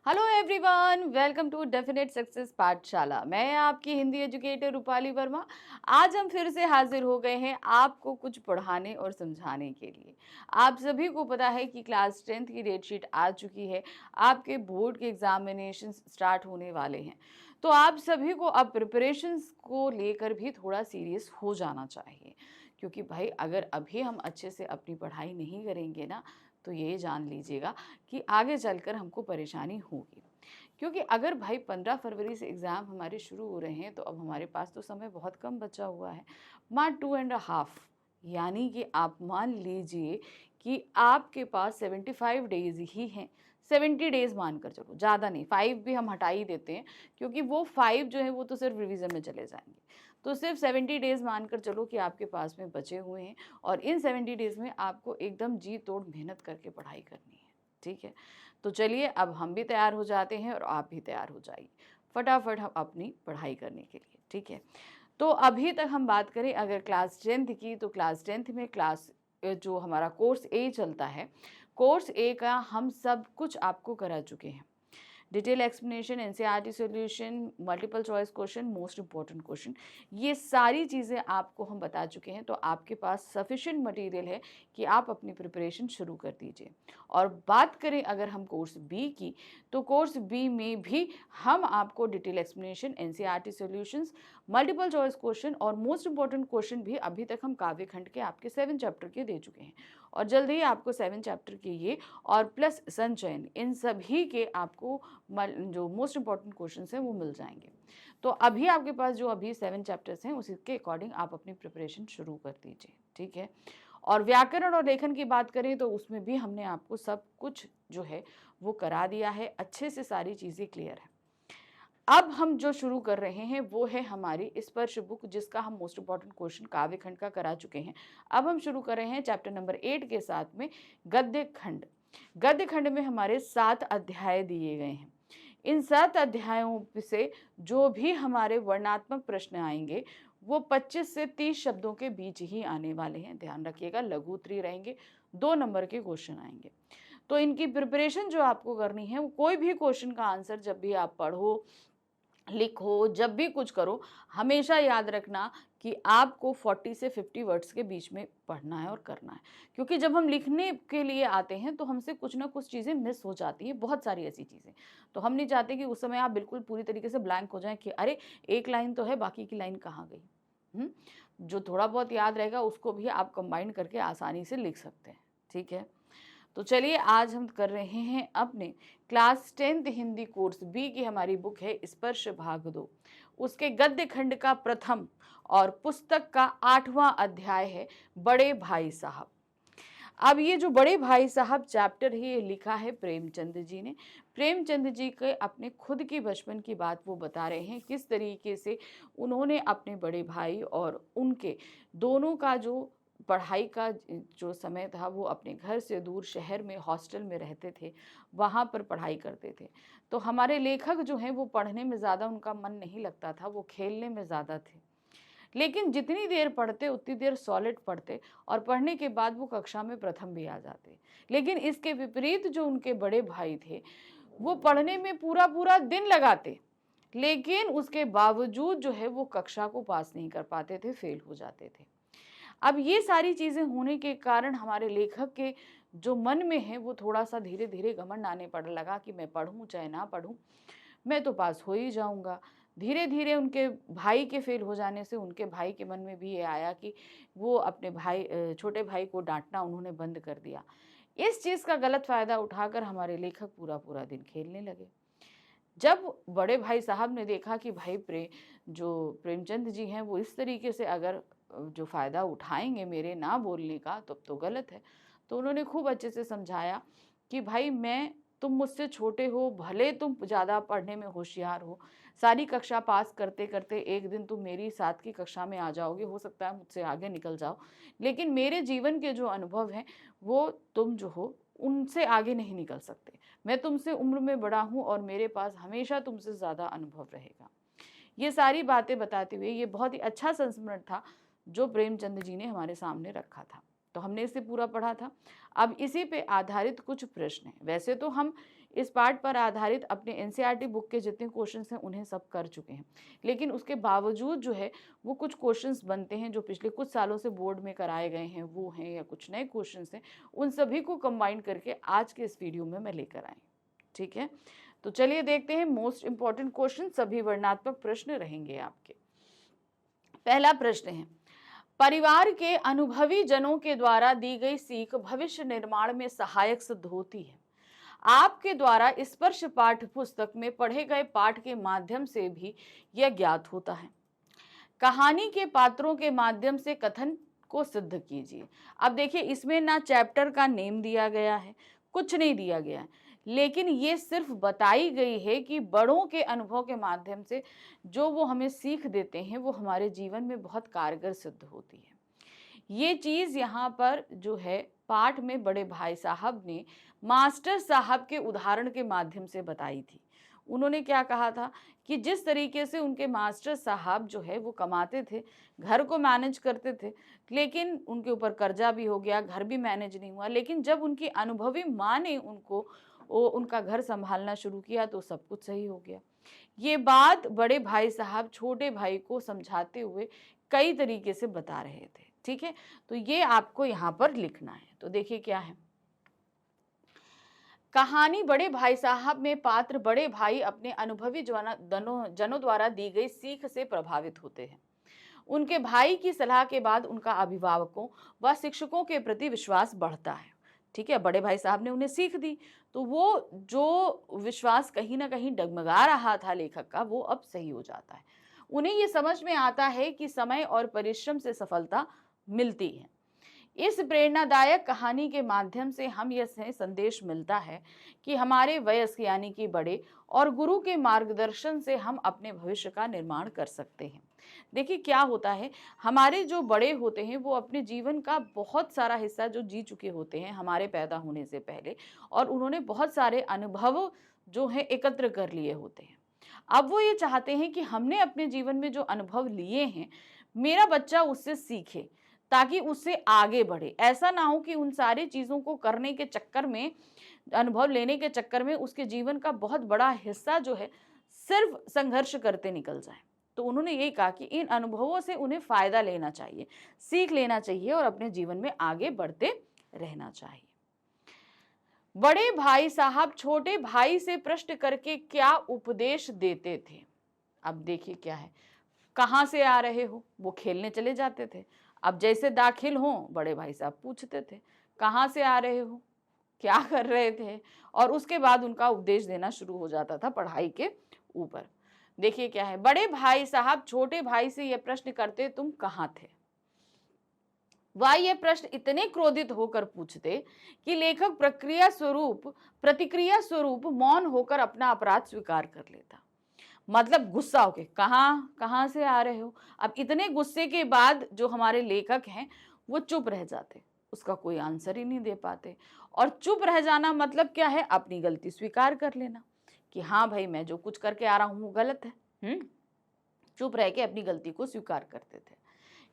Hello everyone, welcome to definite success पाठशाला। मैं आपकी हिंदी एजुकेटर रूपाली वर्मा। आज हम फिर से हाजिर हो गए हैं आपको कुछ पढ़ाने और समझाने के लिए। आप सभी को पता है कि क्लास 10th की डेट शीट आ चुकी है। आपके बोर्ड के एग्जामिनेशन स्टार्ट होने वाले हैं, तो आप सभी को अब प्रिपरेशंस को लेकर भी थोड़ा सीरियस हो जाना चाहिए। क्योंकि भाई अगर अभी हम अच्छे से अपनी पढ़ाई नहीं करेंगे ना, तो ये जान लीजिएगा कि आगे चलकर हमको परेशानी होगी। क्योंकि अगर भाई 15 फरवरी से एग्ज़ाम हमारे शुरू हो रहे हैं, तो अब हमारे पास तो समय बहुत कम बचा हुआ है, मात्र 2.5। यानी कि आप मान लीजिए कि आपके पास 75 डेज ही हैं। 70 डेज मानकर चलो, ज़्यादा नहीं, 5 भी हम हटा ही देते हैं, क्योंकि वो 5 जो है वो तो सिर्फ रिवीजन में चले जाएंगे। तो सिर्फ 70 डेज मानकर चलो कि आपके पास में बचे हुए हैं, और इन 70 डेज में आपको एकदम जी तोड़ मेहनत करके पढ़ाई करनी है। ठीक है, तो चलिए अब हम भी तैयार हो जाते हैं और आप भी तैयार हो जाइए फटाफट हम अपनी पढ़ाई करने के लिए। ठीक है, तो अभी तक हम बात करें अगर क्लास 10th की, तो क्लास 10th में जो हमारा कोर्स ए चलता है, कोर्स ए का हम सब कुछ आपको करा चुके हैं। Detail explanation, NCERT solution, multiple choice question, most important question, ये सारी चीज़ें आपको हम बता चुके हैं। तो आपके पास सफिशिएंट मटेरियल है कि आप अपनी प्रिपरेशन शुरू कर दीजिए। और बात करें अगर हम कोर्स बी की, तो कोर्स बी में भी हम आपको detail explanation, NCERT solutions, multiple choice question और मोस्ट इंपॉर्टेंट क्वेश्चन भी अभी तक हम काव्य खंड के आपके 7 चैप्टर के दे चुके हैं। और जल्द ही आपको 7 चैप्टर के ये और प्लस संचयन, इन सभी के आपको जो मोस्ट इंपॉर्टेंट क्वेश्चंस हैं वो मिल जाएंगे। तो अभी आपके पास जो अभी 7 चैप्टर्स हैं, उसी के अकॉर्डिंग आप अपनी प्रिपरेशन शुरू कर दीजिए। ठीक है, और व्याकरण और लेखन की बात करें तो उसमें भी हमने आपको सब कुछ जो है वो करा दिया है, अच्छे से सारी चीज़ें क्लियर है। अब हम जो शुरू कर रहे हैं वो है हमारी स्पर्श बुक, जिसका हम मोस्ट इंपॉर्टेंट क्वेश्चन काव्य खंड का करा चुके हैं। अब हम शुरू कर रहे हैं चैप्टर नंबर 8 के साथ में गद्य खंड। गद्य खंड में हमारे 7 अध्याय दिए गए हैं। इन 7 अध्यायों से जो भी हमारे वर्णात्मक प्रश्न आएंगे वो 25 से 30 शब्दों के बीच ही आने वाले हैं। ध्यान रखिएगा, लघु उत्तरीय रहेंगे, 2 नंबर के क्वेश्चन आएंगे। तो इनकी प्रिपरेशन जो आपको करनी है, वो कोई भी क्वेश्चन का आंसर जब भी आप पढ़ो, लिखो, जब भी कुछ करो, हमेशा याद रखना कि आपको 40 से 50 वर्ड्स के बीच में पढ़ना है और करना है। क्योंकि जब हम लिखने के लिए आते हैं तो हमसे कुछ ना कुछ चीज़ें मिस हो जाती हैं, बहुत सारी ऐसी चीज़ें। तो हम नहीं चाहते कि उस समय आप बिल्कुल पूरी तरीके से ब्लैंक हो जाएं कि अरे एक लाइन तो है, बाकी की लाइन कहाँ गई। जो थोड़ा बहुत याद रहेगा उसको भी आप कंबाइन करके आसानी से लिख सकते हैं। ठीक है, तो चलिए आज हम कर रहे हैं अपने class 10th Hindi course B की हमारी बुक है स्पर्श भाग 2, उसके गद्य खंड का प्रथम और पुस्तक का 8वां अध्याय है बड़े भाई साहब। अब ये जो बड़े भाई साहब चैप्टर है, ये लिखा है प्रेमचंद जी ने। प्रेमचंद जी के अपने खुद की बचपन की बात वो बता रहे हैं, किस तरीके से उन्होंने अपने बड़े भाई और उनके दोनों का जो पढ़ाई का जो समय था वो अपने घर से दूर शहर में हॉस्टल में रहते थे, वहाँ पर पढ़ाई करते थे। तो हमारे लेखक जो हैं वो पढ़ने में ज़्यादा उनका मन नहीं लगता था, वो खेलने में ज़्यादा थे। लेकिन जितनी देर पढ़ते उतनी देर सॉलिड पढ़ते, और पढ़ने के बाद वो कक्षा में प्रथम भी आ जाते। लेकिन इसके विपरीत जो उनके बड़े भाई थे, वो पढ़ने में पूरा पूरा दिन लगाते, लेकिन उसके बावजूद जो है वो कक्षा को पास नहीं कर पाते थे, फेल हो जाते थे। अब ये सारी चीज़ें होने के कारण हमारे लेखक के जो मन में है वो थोड़ा सा धीरे धीरे घमंड आने पड़ लगा कि मैं पढ़ूं चाहे ना पढ़ूं, मैं तो पास हो ही जाऊंगा। धीरे धीरे उनके भाई के फेल हो जाने से उनके भाई के मन में भी ये आया कि वो अपने छोटे भाई को डांटना उन्होंने बंद कर दिया। इस चीज़ का गलत फ़ायदा उठाकर हमारे लेखक पूरा पूरा दिन खेलने लगे। जब बड़े भाई साहब ने देखा कि भाई जो प्रेमचंद जी हैं वो इस तरीके से अगर जो फ़ायदा उठाएंगे मेरे ना बोलने का, तब तो गलत है। तो उन्होंने खूब अच्छे से समझाया कि भाई तुम मुझसे छोटे हो, भले तुम ज़्यादा पढ़ने में होशियार हो, सारी कक्षा पास करते करते एक दिन तुम मेरी साथ की कक्षा में आ जाओगे, हो सकता है मुझसे आगे निकल जाओ, लेकिन मेरे जीवन के जो अनुभव हैं वो तुम जो हो उनसे आगे नहीं निकल सकते। मैं तुमसे उम्र में बड़ा हूँ और मेरे पास हमेशा तुमसे ज़्यादा अनुभव रहेगा। ये सारी बातें बताते हुए ये बहुत ही अच्छा संस्मरण था जो प्रेमचंद जी ने हमारे सामने रखा था। तो हमने इसे पूरा पढ़ा था। अब इसी पे आधारित कुछ प्रश्न हैं। वैसे तो हम इस पाठ पर आधारित अपने एनसीईआरटी बुक के जितने क्वेश्चंस हैं उन्हें सब कर चुके हैं, लेकिन उसके बावजूद जो है वो कुछ क्वेश्चंस बनते हैं जो पिछले कुछ सालों से बोर्ड में कराए गए हैं वो हैं, या कुछ नए क्वेश्चंस हैं, उन सभी को कंबाइन करके आज के इस वीडियो में मैं लेकर आई। ठीक है, तो चलिए देखते हैं मोस्ट इंपॉर्टेंट क्वेश्चन, सभी वर्णनात्मक प्रश्न रहेंगे आपके। पहला प्रश्न है, परिवार के अनुभवी जनों के द्वारा दी गई सीख भविष्य निर्माण में सहायक सिद्ध होती है। आपके द्वारा स्पर्श पाठ्य पुस्तक में पढ़े गए पाठ के माध्यम से भी यह ज्ञात होता है। कहानी के पात्रों के माध्यम से कथन को सिद्ध कीजिए। अब देखिए, इसमें ना चैप्टर का नेम दिया गया है, कुछ नहीं दिया गया है, लेकिन ये सिर्फ बताई गई है कि बड़ों के अनुभव के माध्यम से जो वो हमें सीख देते हैं वो हमारे जीवन में बहुत कारगर सिद्ध होती है। ये चीज़ यहाँ पर जो है पाठ में बड़े भाई साहब ने मास्टर साहब के उदाहरण के माध्यम से बताई थी। उन्होंने क्या कहा था कि जिस तरीके से उनके मास्टर साहब जो है वो कमाते थे, घर को मैनेज करते थे, लेकिन उनके ऊपर कर्जा भी हो गया, घर भी मैनेज नहीं हुआ, लेकिन जब उनकी अनुभवी माँ ने उनका घर संभालना शुरू किया तो सब कुछ सही हो गया। ये बात बड़े भाई साहब छोटे भाई को समझाते हुए कई तरीके से बता रहे थे। ठीक है, तो ये आपको यहाँ पर लिखना है। तो देखिए क्या है, कहानी बड़े भाई साहब में पात्र बड़े भाई अपने अनुभवी जनों द्वारा दी गई सीख से प्रभावित होते हैं। उनके भाई की सलाह के बाद उनका अभिभावकों व शिक्षकों के प्रति विश्वास बढ़ता है। ठीक है, बड़े भाई साहब ने उन्हें सीख दी तो वो जो विश्वास कहीं ना कहीं डगमगा रहा था लेखक का, वो अब सही हो जाता है। उन्हें ये समझ में आता है कि समय और परिश्रम से सफलता मिलती है। इस प्रेरणादायक कहानी के माध्यम से हम यह संदेश मिलता है कि हमारे वयस्क यानी कि बड़े और गुरु के मार्गदर्शन से हम अपने भविष्य का निर्माण कर सकते हैं। देखिए क्या होता है, हमारे जो बड़े होते हैं वो अपने जीवन का बहुत सारा हिस्सा जो जी चुके होते हैं हमारे पैदा होने से पहले, और उन्होंने बहुत सारे अनुभव जो है एकत्र कर लिए होते हैं। अब वो ये चाहते हैं कि हमने अपने जीवन में जो अनुभव लिए हैं मेरा बच्चा उससे सीखे ताकि उससे आगे बढ़े। ऐसा ना हो कि उन सारी चीज़ों को करने के चक्कर में, अनुभव लेने के चक्कर में उसके जीवन का बहुत बड़ा हिस्सा जो है सिर्फ संघर्ष करते निकल जाए। तो उन्होंने यही कहा कि इन अनुभवों से उन्हें फ़ायदा लेना चाहिए, सीख लेना चाहिए और अपने जीवन में आगे बढ़ते रहना चाहिए। बड़े भाई साहब छोटे भाई से प्रश्न करके क्या उपदेश देते थे। अब देखिए क्या है, कहाँ से आ रहे हो, वो खेलने चले जाते थे। अब जैसे दाखिल हो बड़े भाई साहब पूछते थे कहाँ से आ रहे हो, क्या कर रहे थे, और उसके बाद उनका उपदेश देना शुरू हो जाता था पढ़ाई के ऊपर। देखिए क्या है, बड़े भाई साहब छोटे भाई से यह प्रश्न करते तुम कहाँ थे। वह यह प्रश्न इतने क्रोधित होकर पूछते कि लेखक प्रतिक्रिया स्वरूप मौन होकर अपना अपराध स्वीकार कर लेता। मतलब गुस्सा होके कहाँ से आ रहे हो। अब इतने गुस्से के बाद जो हमारे लेखक हैं वो चुप रह जाते, उसका कोई आंसर ही नहीं दे पाते। और चुप रह जाना मतलब क्या है, अपनी गलती स्वीकार कर लेना कि हाँ भाई मैं जो कुछ करके आ रहा हूँ वो गलत है। चुप रह के अपनी गलती को स्वीकार करते थे।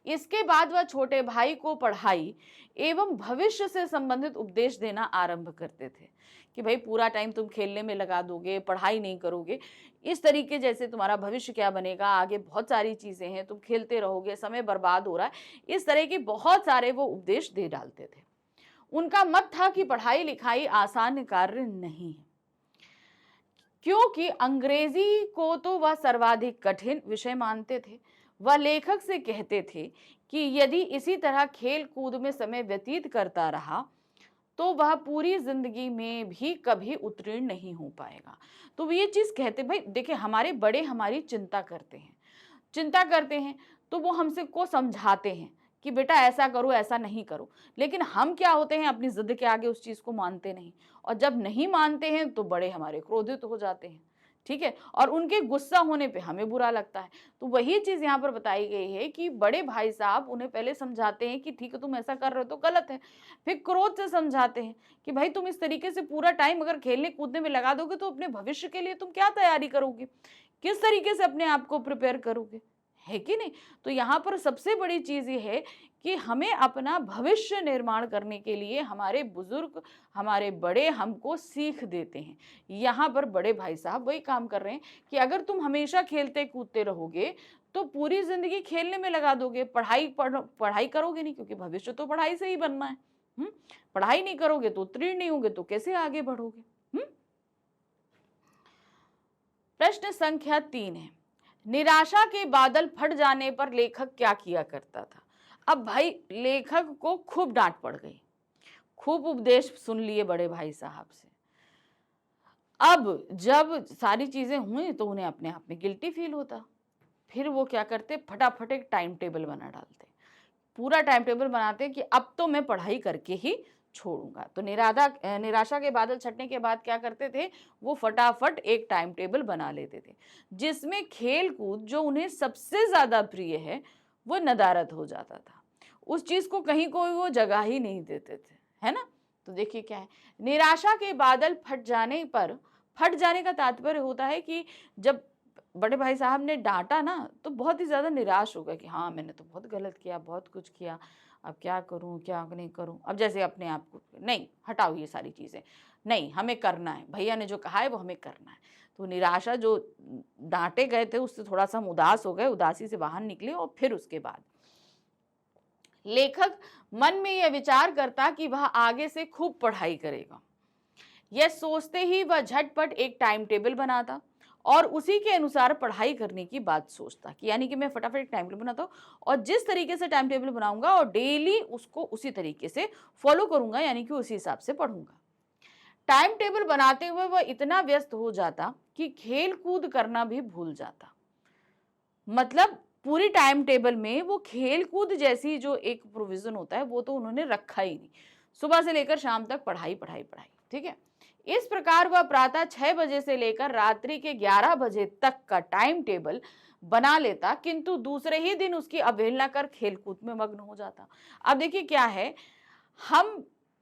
इसके बाद वह छोटे भाई को पढ़ाई एवं भविष्य से संबंधित उपदेश देना आरंभ करते थे कि भाई पूरा टाइम तुम खेलने में लगा दोगे, पढ़ाई नहीं करोगे, इस तरीके जैसे तुम्हारा भविष्य क्या बनेगा, आगे बहुत सारी चीजें हैं, तुम खेलते रहोगे, समय बर्बाद हो रहा है, इस तरह के बहुत सारे वो उपदेश दे डालते थे। उनका मत था कि पढ़ाई लिखाई आसान कार्य नहीं है, क्योंकि अंग्रेजी को तो वह सर्वाधिक कठिन विषय मानते थे। वह लेखक से कहते थे कि यदि इसी तरह खेल कूद में समय व्यतीत करता रहा तो वह पूरी जिंदगी में भी कभी उत्तीर्ण नहीं हो पाएगा। तो ये चीज कहते, भाई देखिए हमारे बड़े हमारी चिंता करते हैं तो वो हमसे को समझाते हैं कि बेटा ऐसा करो ऐसा नहीं करो, लेकिन हम क्या होते हैं अपनी जिद के आगे उस चीज को मानते नहीं, और जब नहीं मानते हैं तो बड़े हमारे क्रोधित हो जाते हैं। ठीक है, और उनके गुस्सा होने पे हमें बुरा लगता है। तो वही चीज यहाँ पर बताई गई है कि बड़े भाई साहब उन्हें पहले समझाते हैं कि ठीक है तुम ऐसा कर रहे हो तो गलत है, फिर क्रोध से समझाते हैं कि भाई तुम इस तरीके से पूरा टाइम अगर खेलने कूदने में लगा दोगे तो अपने भविष्य के लिए तुम क्या तैयारी करोगे, किस तरीके से अपने आप को प्रिपेयर करोगे, है कि नहीं। तो यहाँ पर सबसे बड़ी चीज ये है कि हमें अपना भविष्य निर्माण करने के लिए हमारे बुजुर्ग, हमारे बड़े हमको सीख देते हैं। यहाँ पर बड़े भाई साहब वही काम कर रहे हैं कि अगर तुम हमेशा खेलते कूदते रहोगे तो पूरी जिंदगी खेलने में लगा दोगे, पढ़ाई करोगे नहीं, क्योंकि भविष्य तो पढ़ाई से ही बनना है। पढ़ाई नहीं करोगे तो उत्तीर्ण नहीं होगे तो कैसे आगे बढ़ोगे। प्रश्न संख्या 3 है, निराशा के बादल फट जाने पर लेखक क्या किया करता था। अब भाई लेखक को खूब डांट पड़ गई, खूब उपदेश सुन लिए बड़े भाई साहब से। अब जब सारी चीजें हुई तो उन्हें अपने आप में गिल्टी फील होता। फिर वो क्या करते, फटाफट एक टाइम टेबल बना डालते, पूरा टाइम टेबल बनाते कि अब तो मैं पढ़ाई करके ही छोड़ूंगा। तो निराशा के बादल छटने के बाद क्या करते थे, वो फटाफट एक टाइम टेबल बना लेते थे जिसमें खेल कूद जो उन्हें सबसे ज्यादा प्रिय है वो नदारद हो जाता था। उस चीज को कहीं कोई वो जगह ही नहीं देते थे, है ना। तो देखिए क्या है, निराशा के बादल फट जाने पर, फट जाने का तात्पर्य होता है कि जब बड़े भाई साहब ने डांटा ना तो बहुत ही ज्यादा निराश हो गया कि हाँ मैंने तो बहुत गलत किया, बहुत कुछ किया, अब क्या करूं क्या नहीं करूं। अब जैसे अपने आप को नहीं, हटाओ ये सारी चीजें, नहीं हमें करना है, भैया ने जो कहा है वो हमें करना है। तो निराशा जो डांटे गए थे उससे थोड़ा सा हम उदास हो गए, उदासी से बाहर निकले और फिर उसके बाद लेखक मन में यह विचार करता कि वह आगे से खूब पढ़ाई करेगा। यह सोचते ही वह झटपट एक टाइम टेबल बनाता और उसी के अनुसार पढ़ाई करने की बात सोचता कि यानी कि मैं फटाफट एक टाइम टेबल बनाता हूँ और जिस तरीके से टाइम टेबल बनाऊंगा और डेली उसको उसी तरीके से फॉलो करूंगा, यानी कि उसी हिसाब से पढ़ूंगा। टाइम टेबल बनाते हुए वह इतना व्यस्त हो जाता कि खेल कूद करना भी भूल जाता। मतलब पूरी टाइम टेबल में वो खेल कूद जैसी जो एक प्रोविजन होता है वो तो उन्होंने रखा ही नहीं, सुबह से लेकर शाम तक पढ़ाई पढ़ाई पढ़ाई। ठीक है, इस प्रकार वह प्रातः 6 बजे से लेकर रात्रि के 11 बजे तक का टाइम टेबल बना लेता, किंतु दूसरे ही दिन उसकी अवहेलना कर खेलकूद में मग्न हो जाता। अब देखिए क्या है,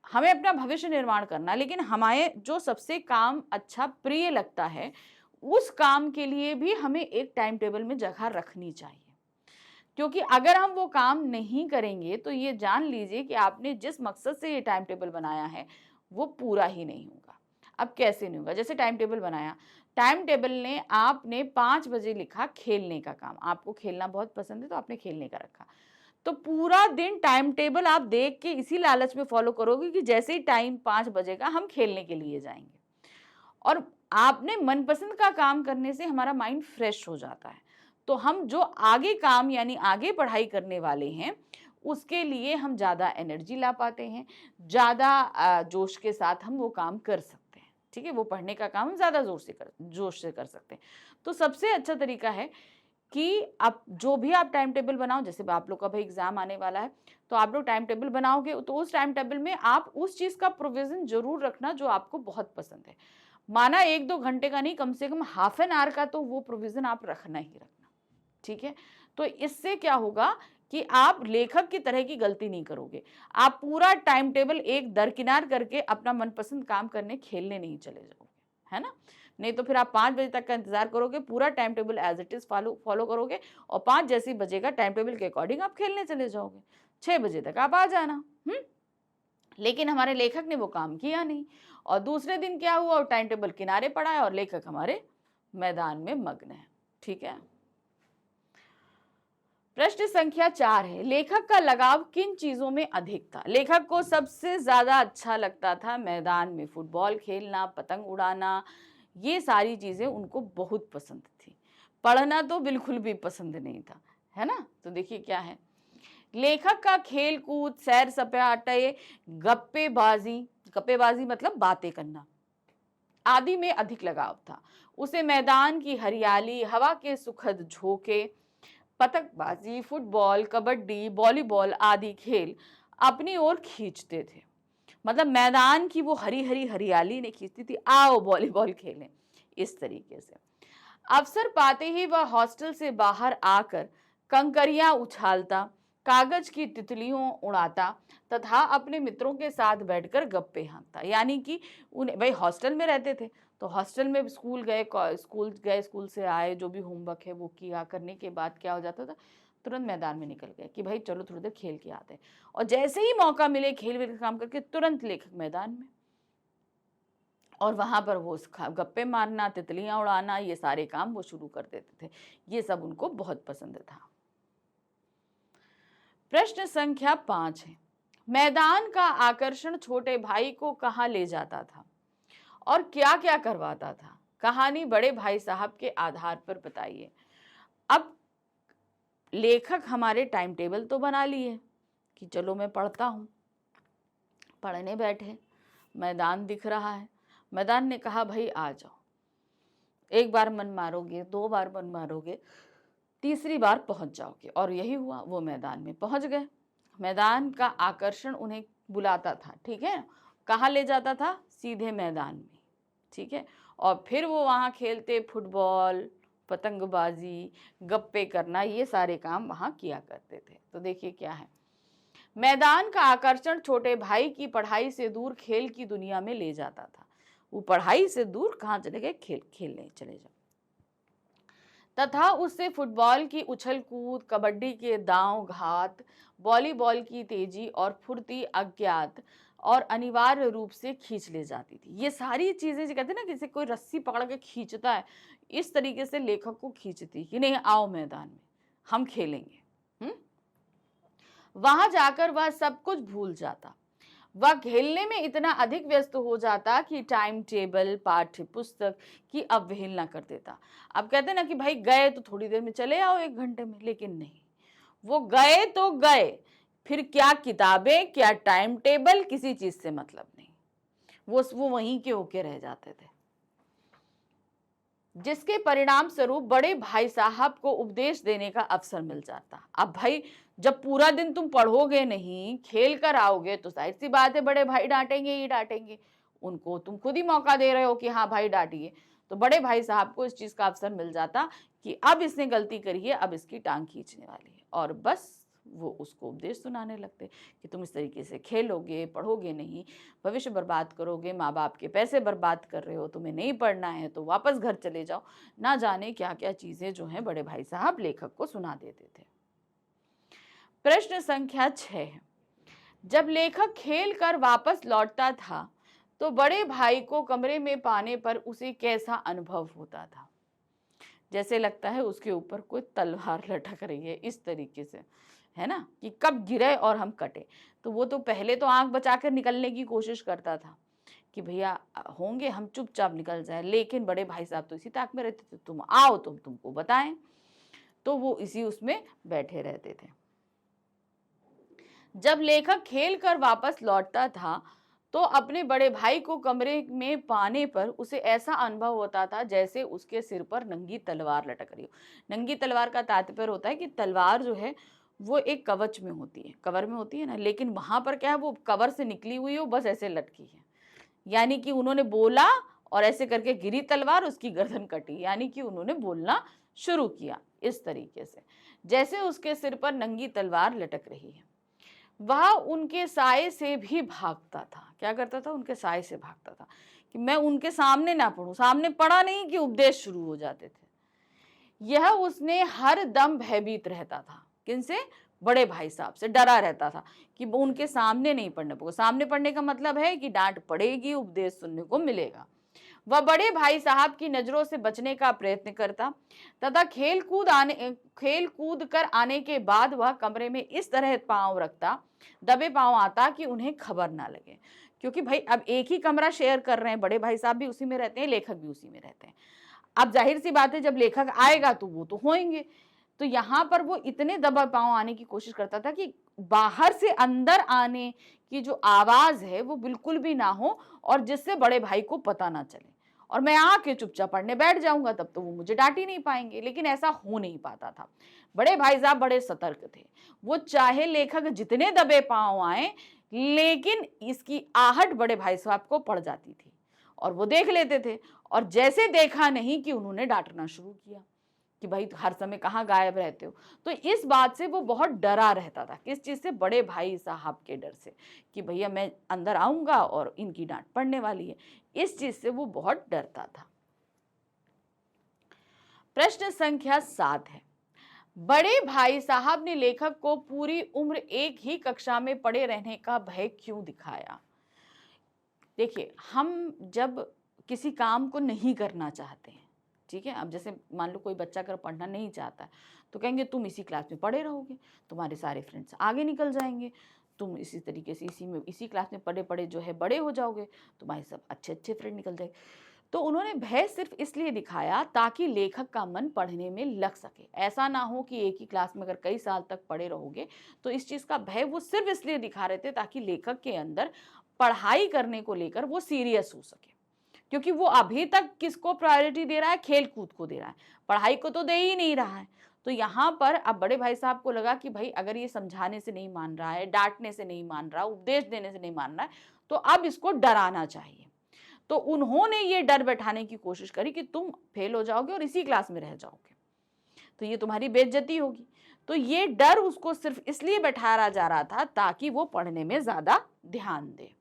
हमें अपना भविष्य निर्माण करना, लेकिन हमारे जो सबसे काम अच्छा प्रिय लगता है उस काम के लिए भी हमें एक टाइम टेबल में जगह रखनी चाहिए। क्योंकि अगर हम वो काम नहीं करेंगे तो ये जान लीजिए कि आपने जिस मकसद से ये टाइम टेबल बनाया है वो पूरा ही नहीं होगा। अब कैसे नहीं होगा, जैसे टाइम टेबल बनाया, टाइम टेबल ने आपने 5 बजे लिखा खेलने का काम, आपको खेलना बहुत पसंद है तो आपने खेलने का रखा, तो पूरा दिन टाइम टेबल आप देख के इसी लालच में फॉलो करोगे कि जैसे ही टाइम 5 बजेगा हम खेलने के लिए जाएंगे। और आपने मनपसंद का काम करने से हमारा माइंड फ्रेश हो जाता है, तो हम जो आगे काम यानी आगे पढ़ाई करने वाले हैं उसके लिए हम ज़्यादा एनर्जी ला पाते हैं, ज़्यादा जोश के साथ हम वो काम कर सकते हैं। ठीक है, वो पढ़ने का काम हम ज़्यादा जोश से कर सकते हैं। तो सबसे अच्छा तरीका है कि आप जो भी आप टाइम टेबल बनाओ, जैसे आप लोग का भाई एग्जाम आने वाला है तो आप लोग टाइम टेबल बनाओगे तो उस टाइम टेबल में आप उस चीज़ का प्रोविजन जरूर रखना जो आपको बहुत पसंद है। माना 1-2 घंटे का नहीं, कम से कम हाफ एन आवर का तो वो प्रोविजन आप रखना ही रखना। ठीक है, तो इससे क्या होगा कि आप लेखक की तरह की गलती नहीं करोगे, आप पूरा टाइम टेबल एक दरकिनार करके अपना मनपसंद काम करने खेलने नहीं चले जाओगे, है ना। नहीं तो फिर आप 5 बजे तक का इंतजार करोगे, पूरा time table as it is follow करोगे और 5 जैसी बजेगा टाइम टेबल के अकॉर्डिंग आप खेलने चले जाओगे, 6 बजे तक आप आ जाना। लेकिन हमारे लेखक ने वो काम किया नहीं और दूसरे दिन क्या हुआ, और टाइम टेबल किनारे पड़ा है और लेखक हमारे मैदान में मग्न है। ठीक है, प्रश्न संख्या 4 है, लेखक का लगाव किन चीजों में अधिक था। लेखक को सबसे ज्यादा अच्छा लगता था मैदान में फुटबॉल खेलना, पतंग उड़ाना, ये सारी चीजें उनको बहुत पसंद थी। पढ़ना तो बिल्कुल भी पसंद नहीं था, है ना। तो देखिए क्या है, लेखक का खेल कूद, सैर सपाटे, गप्पेबाजी मतलब बातें करना आदि में अधिक लगाव था। उसे मैदान की हरियाली, हवा के सुखद झोंके, पतंगबाजी, फुटबॉल, कबड्डी, वॉलीबॉल आदि खेल अपनी ओर खींचते थे। मतलब मैदान की वो हरी हरी हरियाली ने खींचती थी, आओ वॉलीबॉल खेलें, इस तरीके से। अवसर पाते ही वह हॉस्टल से बाहर आकर कंकरियां उछालता, कागज की तितलियों उड़ाता तथा अपने मित्रों के साथ बैठकर गप्पे हाँकता। यानी कि उन्हें, भाई हॉस्टल में रहते थे तो हॉस्टल में स्कूल गए, स्कूल से आए, जो भी होमवर्क है वो किया, करने के बाद क्या हो जाता था, तुरंत मैदान में निकल गए कि भाई चलो थोड़ी देर खेल के आते हैं। और जैसे ही मौका मिले खेल वेल काम करके तुरंत लेखक मैदान में, और वहां पर वो गप्पे मारना, तितलियां उड़ाना, ये सारे काम वो शुरू कर देते थे। ये सब उनको बहुत पसंद था। प्रश्न संख्या 5 है, मैदान का आकर्षण छोटे भाई को कहाँ ले जाता था और क्या क्या करवाता था? कहानी बड़े भाई साहब के आधार पर बताइए। अब लेखक हमारे टाइम टेबल तो बना लिए कि चलो मैं पढ़ता हूँ, पढ़ने बैठे, मैदान दिख रहा है, मैदान ने कहा भाई आ जाओ, एक बार मन मारोगे, 2 बार मन मारोगे, तीसरी बार पहुंच जाओगे। और यही हुआ, वो मैदान में पहुंच गए। मैदान का आकर्षण उन्हें बुलाता था, ठीक है, कहाँ ले जाता था? सीधे मैदान में, ठीक है। और फिर वो वहाँ खेलते, फुटबॉल, पतंगबाजी, गप्पे करना, ये सारे काम वहाँ किया करते थे। तो देखिए क्या है, मैदान का आकर्षण छोटे भाई की पढ़ाई से दूर खेल की दुनिया में ले जाता था। वो पढ़ाई से दूर कहाँ चले गए? खेलने चले जाओ। तथा उससे फुटबॉल की उछल कूद, कबड्डी के दांव घात, वॉलीबॉल की तेजी और फुर्ती अज्ञात और अनिवार्य रूप से खींच ले जाती थी। ये सारी चीजें जो कहते हैं ना, किसी कोई रस्सी पकड़ के खींचता है, इस तरीके से लेखक को खींचती कि नहीं आओ मैदान में, हम खेलेंगे। वहां जाकर वह सब कुछ भूल जाता, वह खेलने में इतना अधिक व्यस्त हो जाता कि टाइम टेबल, पाठ्य पुस्तक की अवहेलना कर देता। अब कहते हैं ना कि भाई गए तो थोड़ी देर में चले आओ, 1 घंटे में, लेकिन नहीं, वो गए तो गए, फिर क्या किताबें, क्या टाइम टेबल, किसी चीज से मतलब नहीं, वो वहीं के होके रह जाते थे। जिसके परिणाम स्वरूप बड़े भाई साहब को उपदेश देने का अवसर मिल जाता। अब भाई जब पूरा दिन तुम पढ़ोगे नहीं, खेल कर आओगे, तो जाहिर सी बात है बड़े भाई डांटेंगे ही डांटेंगे। उनको तुम खुद ही मौका दे रहे हो कि हाँ भाई डांटिए, तो बड़े भाई साहब को इस चीज का अवसर मिल जाता कि अब इसने गलती करी है, अब इसकी टांग खींचने वाली है, और बस वो उसको उपदेश सुनाने लगते कि तुम इस तरीके से खेलोगे, पढ़ोगे नहीं, भविष्य बर्बाद करोगे, माँ बाप के पैसे बर्बाद कर रहे हो, तुम्हें नहीं पढ़ना है तो वापस घर चले जाओ। ना जाने क्या क्या चीजें जो हैं बड़े भाई साहब लेखक को सुना देते थे। प्रश्न संख्या 6 है, जब लेखक खेल कर वापस लौटता था तो बड़े भाई को कमरे में पाने पर उसे कैसा अनुभव होता था? जैसे लगता है उसके ऊपर कोई तलवार लटक रही है, इस तरीके से, है ना, कि कब गिरे और हम कटे। तो वो तो पहले तो आंख बचाकर निकलने की कोशिश करता था कि भैया होंगे, हम चुपचाप निकल जाए, लेकिन बड़े भाई साहब तो इसी ताक में रहते थे, तुम आओ तो तुमको बताएं, तो वो इसी उसमें बैठे रहते थे। जब लेखक खेल कर वापस लौटता था तो अपने बड़े भाई को कमरे में पाने पर उसे ऐसा अनुभव होता था जैसे उसके सिर पर नंगी तलवार लटक रही हो। नंगी तलवार का तात्पर्य होता है कि तलवार जो है वो एक कवच में होती है, कवर में होती है ना, लेकिन वहां पर क्या है, वो कवर से निकली हुई हो, बस ऐसे लटकी है। यानी कि उन्होंने बोला और ऐसे करके गिरी तलवार, उसकी गर्दन कटी, यानी कि उन्होंने बोलना शुरू किया इस तरीके से, जैसे उसके सिर पर नंगी तलवार लटक रही है। वह उनके साय से भी भागता था। क्या करता था? उनके साय से भागता था कि मैं उनके सामने ना पढ़ूं। सामने पढ़ा नहीं कि उपदेश शुरू हो जाते थे। यह उसने हर दम भयभीत रहता था। किनसे? बड़े भाई साहब से डरा रहता था कि वो उनके सामने नहीं पढ़ने पाएगा। सामने पढ़ने का मतलब है कि डांट पड़ेगी, उपदेश सुनने को मिलेगा। वह बड़े भाई साहब की नजरों से बचने का प्रयत्न करता तथा खेल कूद कर आने के बाद वह कमरे में इस तरह पांव रखता, दबे पांव आता कि उन्हें खबर ना लगे। क्योंकि भाई अब एक ही कमरा शेयर कर रहे हैं, बड़े भाई साहब भी उसी में रहते हैं, लेखक भी उसी में रहते हैं। अब जाहिर सी बात है जब लेखक आएगा तो वो तो होंगे, तो यहाँ पर वो इतने दबे पांव आने की कोशिश करता था कि बाहर से अंदर आने की जो आवाज है वो बिल्कुल भी ना हो, और जिससे बड़े भाई को पता ना चले, और मैं आके चुपचाप पढ़ने बैठ जाऊंगा, तब तो वो मुझे डांट ही नहीं पाएंगे। लेकिन ऐसा हो नहीं पाता था। बड़े भाई साहब बड़े सतर्क थे। वो चाहे लेखक जितने दबे पांव आए, लेकिन इसकी आहट बड़े भाई साहब को पड़ जाती थी और वो देख लेते थे, और जैसे देखा नहीं कि उन्होंने डांटना शुरू किया कि भाई हर समय कहाँ गायब रहते हो। तो इस बात से वो बहुत डरा रहता था। किस चीज से? बड़े भाई साहब के डर से, कि भैया मैं अंदर आऊंगा और इनकी डांट पड़ने वाली है। इस चीज से वो बहुत डरता था। प्रश्न संख्या 7 है, बड़े भाई साहब ने लेखक को पूरी उम्र एक ही कक्षा में पड़े रहने का भय क्यों दिखाया? देखिए, हम जब किसी काम को नहीं करना चाहते हैं, ठीक है, अब जैसे मान लो कोई बच्चा अगर पढ़ना नहीं चाहता है तो कहेंगे तुम इसी क्लास में पढ़े रहोगे, तुम्हारे सारे फ्रेंड्स आगे निकल जाएंगे, तुम इसी तरीके से इसी क्लास में पढ़े पढ़े जो है बड़े हो जाओगे, तुम्हारे सब अच्छे अच्छे फ्रेंड निकल जाएंगे। तो उन्होंने भय सिर्फ इसलिए दिखाया ताकि लेखक का मन पढ़ने में लग सके। ऐसा ना हो कि एक ही क्लास में अगर कई साल तक पढ़े रहोगे, तो इस चीज का भय वो सिर्फ इसलिए दिखा रहे थे ताकि लेखक के अंदर पढ़ाई करने को लेकर वो सीरियस हो सके। क्योंकि वो अभी तक किसको प्रायोरिटी दे रहा है? खेल कूद को दे रहा है, पढ़ाई को तो दे ही नहीं रहा है। तो यहाँ पर अब बड़े भाई साहब को लगा कि भाई अगर ये समझाने से नहीं मान रहा है, डांटने से नहीं मान रहा, उपदेश देने से नहीं मान रहा है, तो अब इसको डराना चाहिए। तो उन्होंने ये डर बैठाने की कोशिश करी कि तुम फेल हो जाओगे और इसी क्लास में रह जाओगे, तो ये तुम्हारी बेइज्जती होगी। तो ये डर उसको सिर्फ इसलिए बैठाया जा रहा था ताकि वो पढ़ने में ज्यादा ध्यान दे।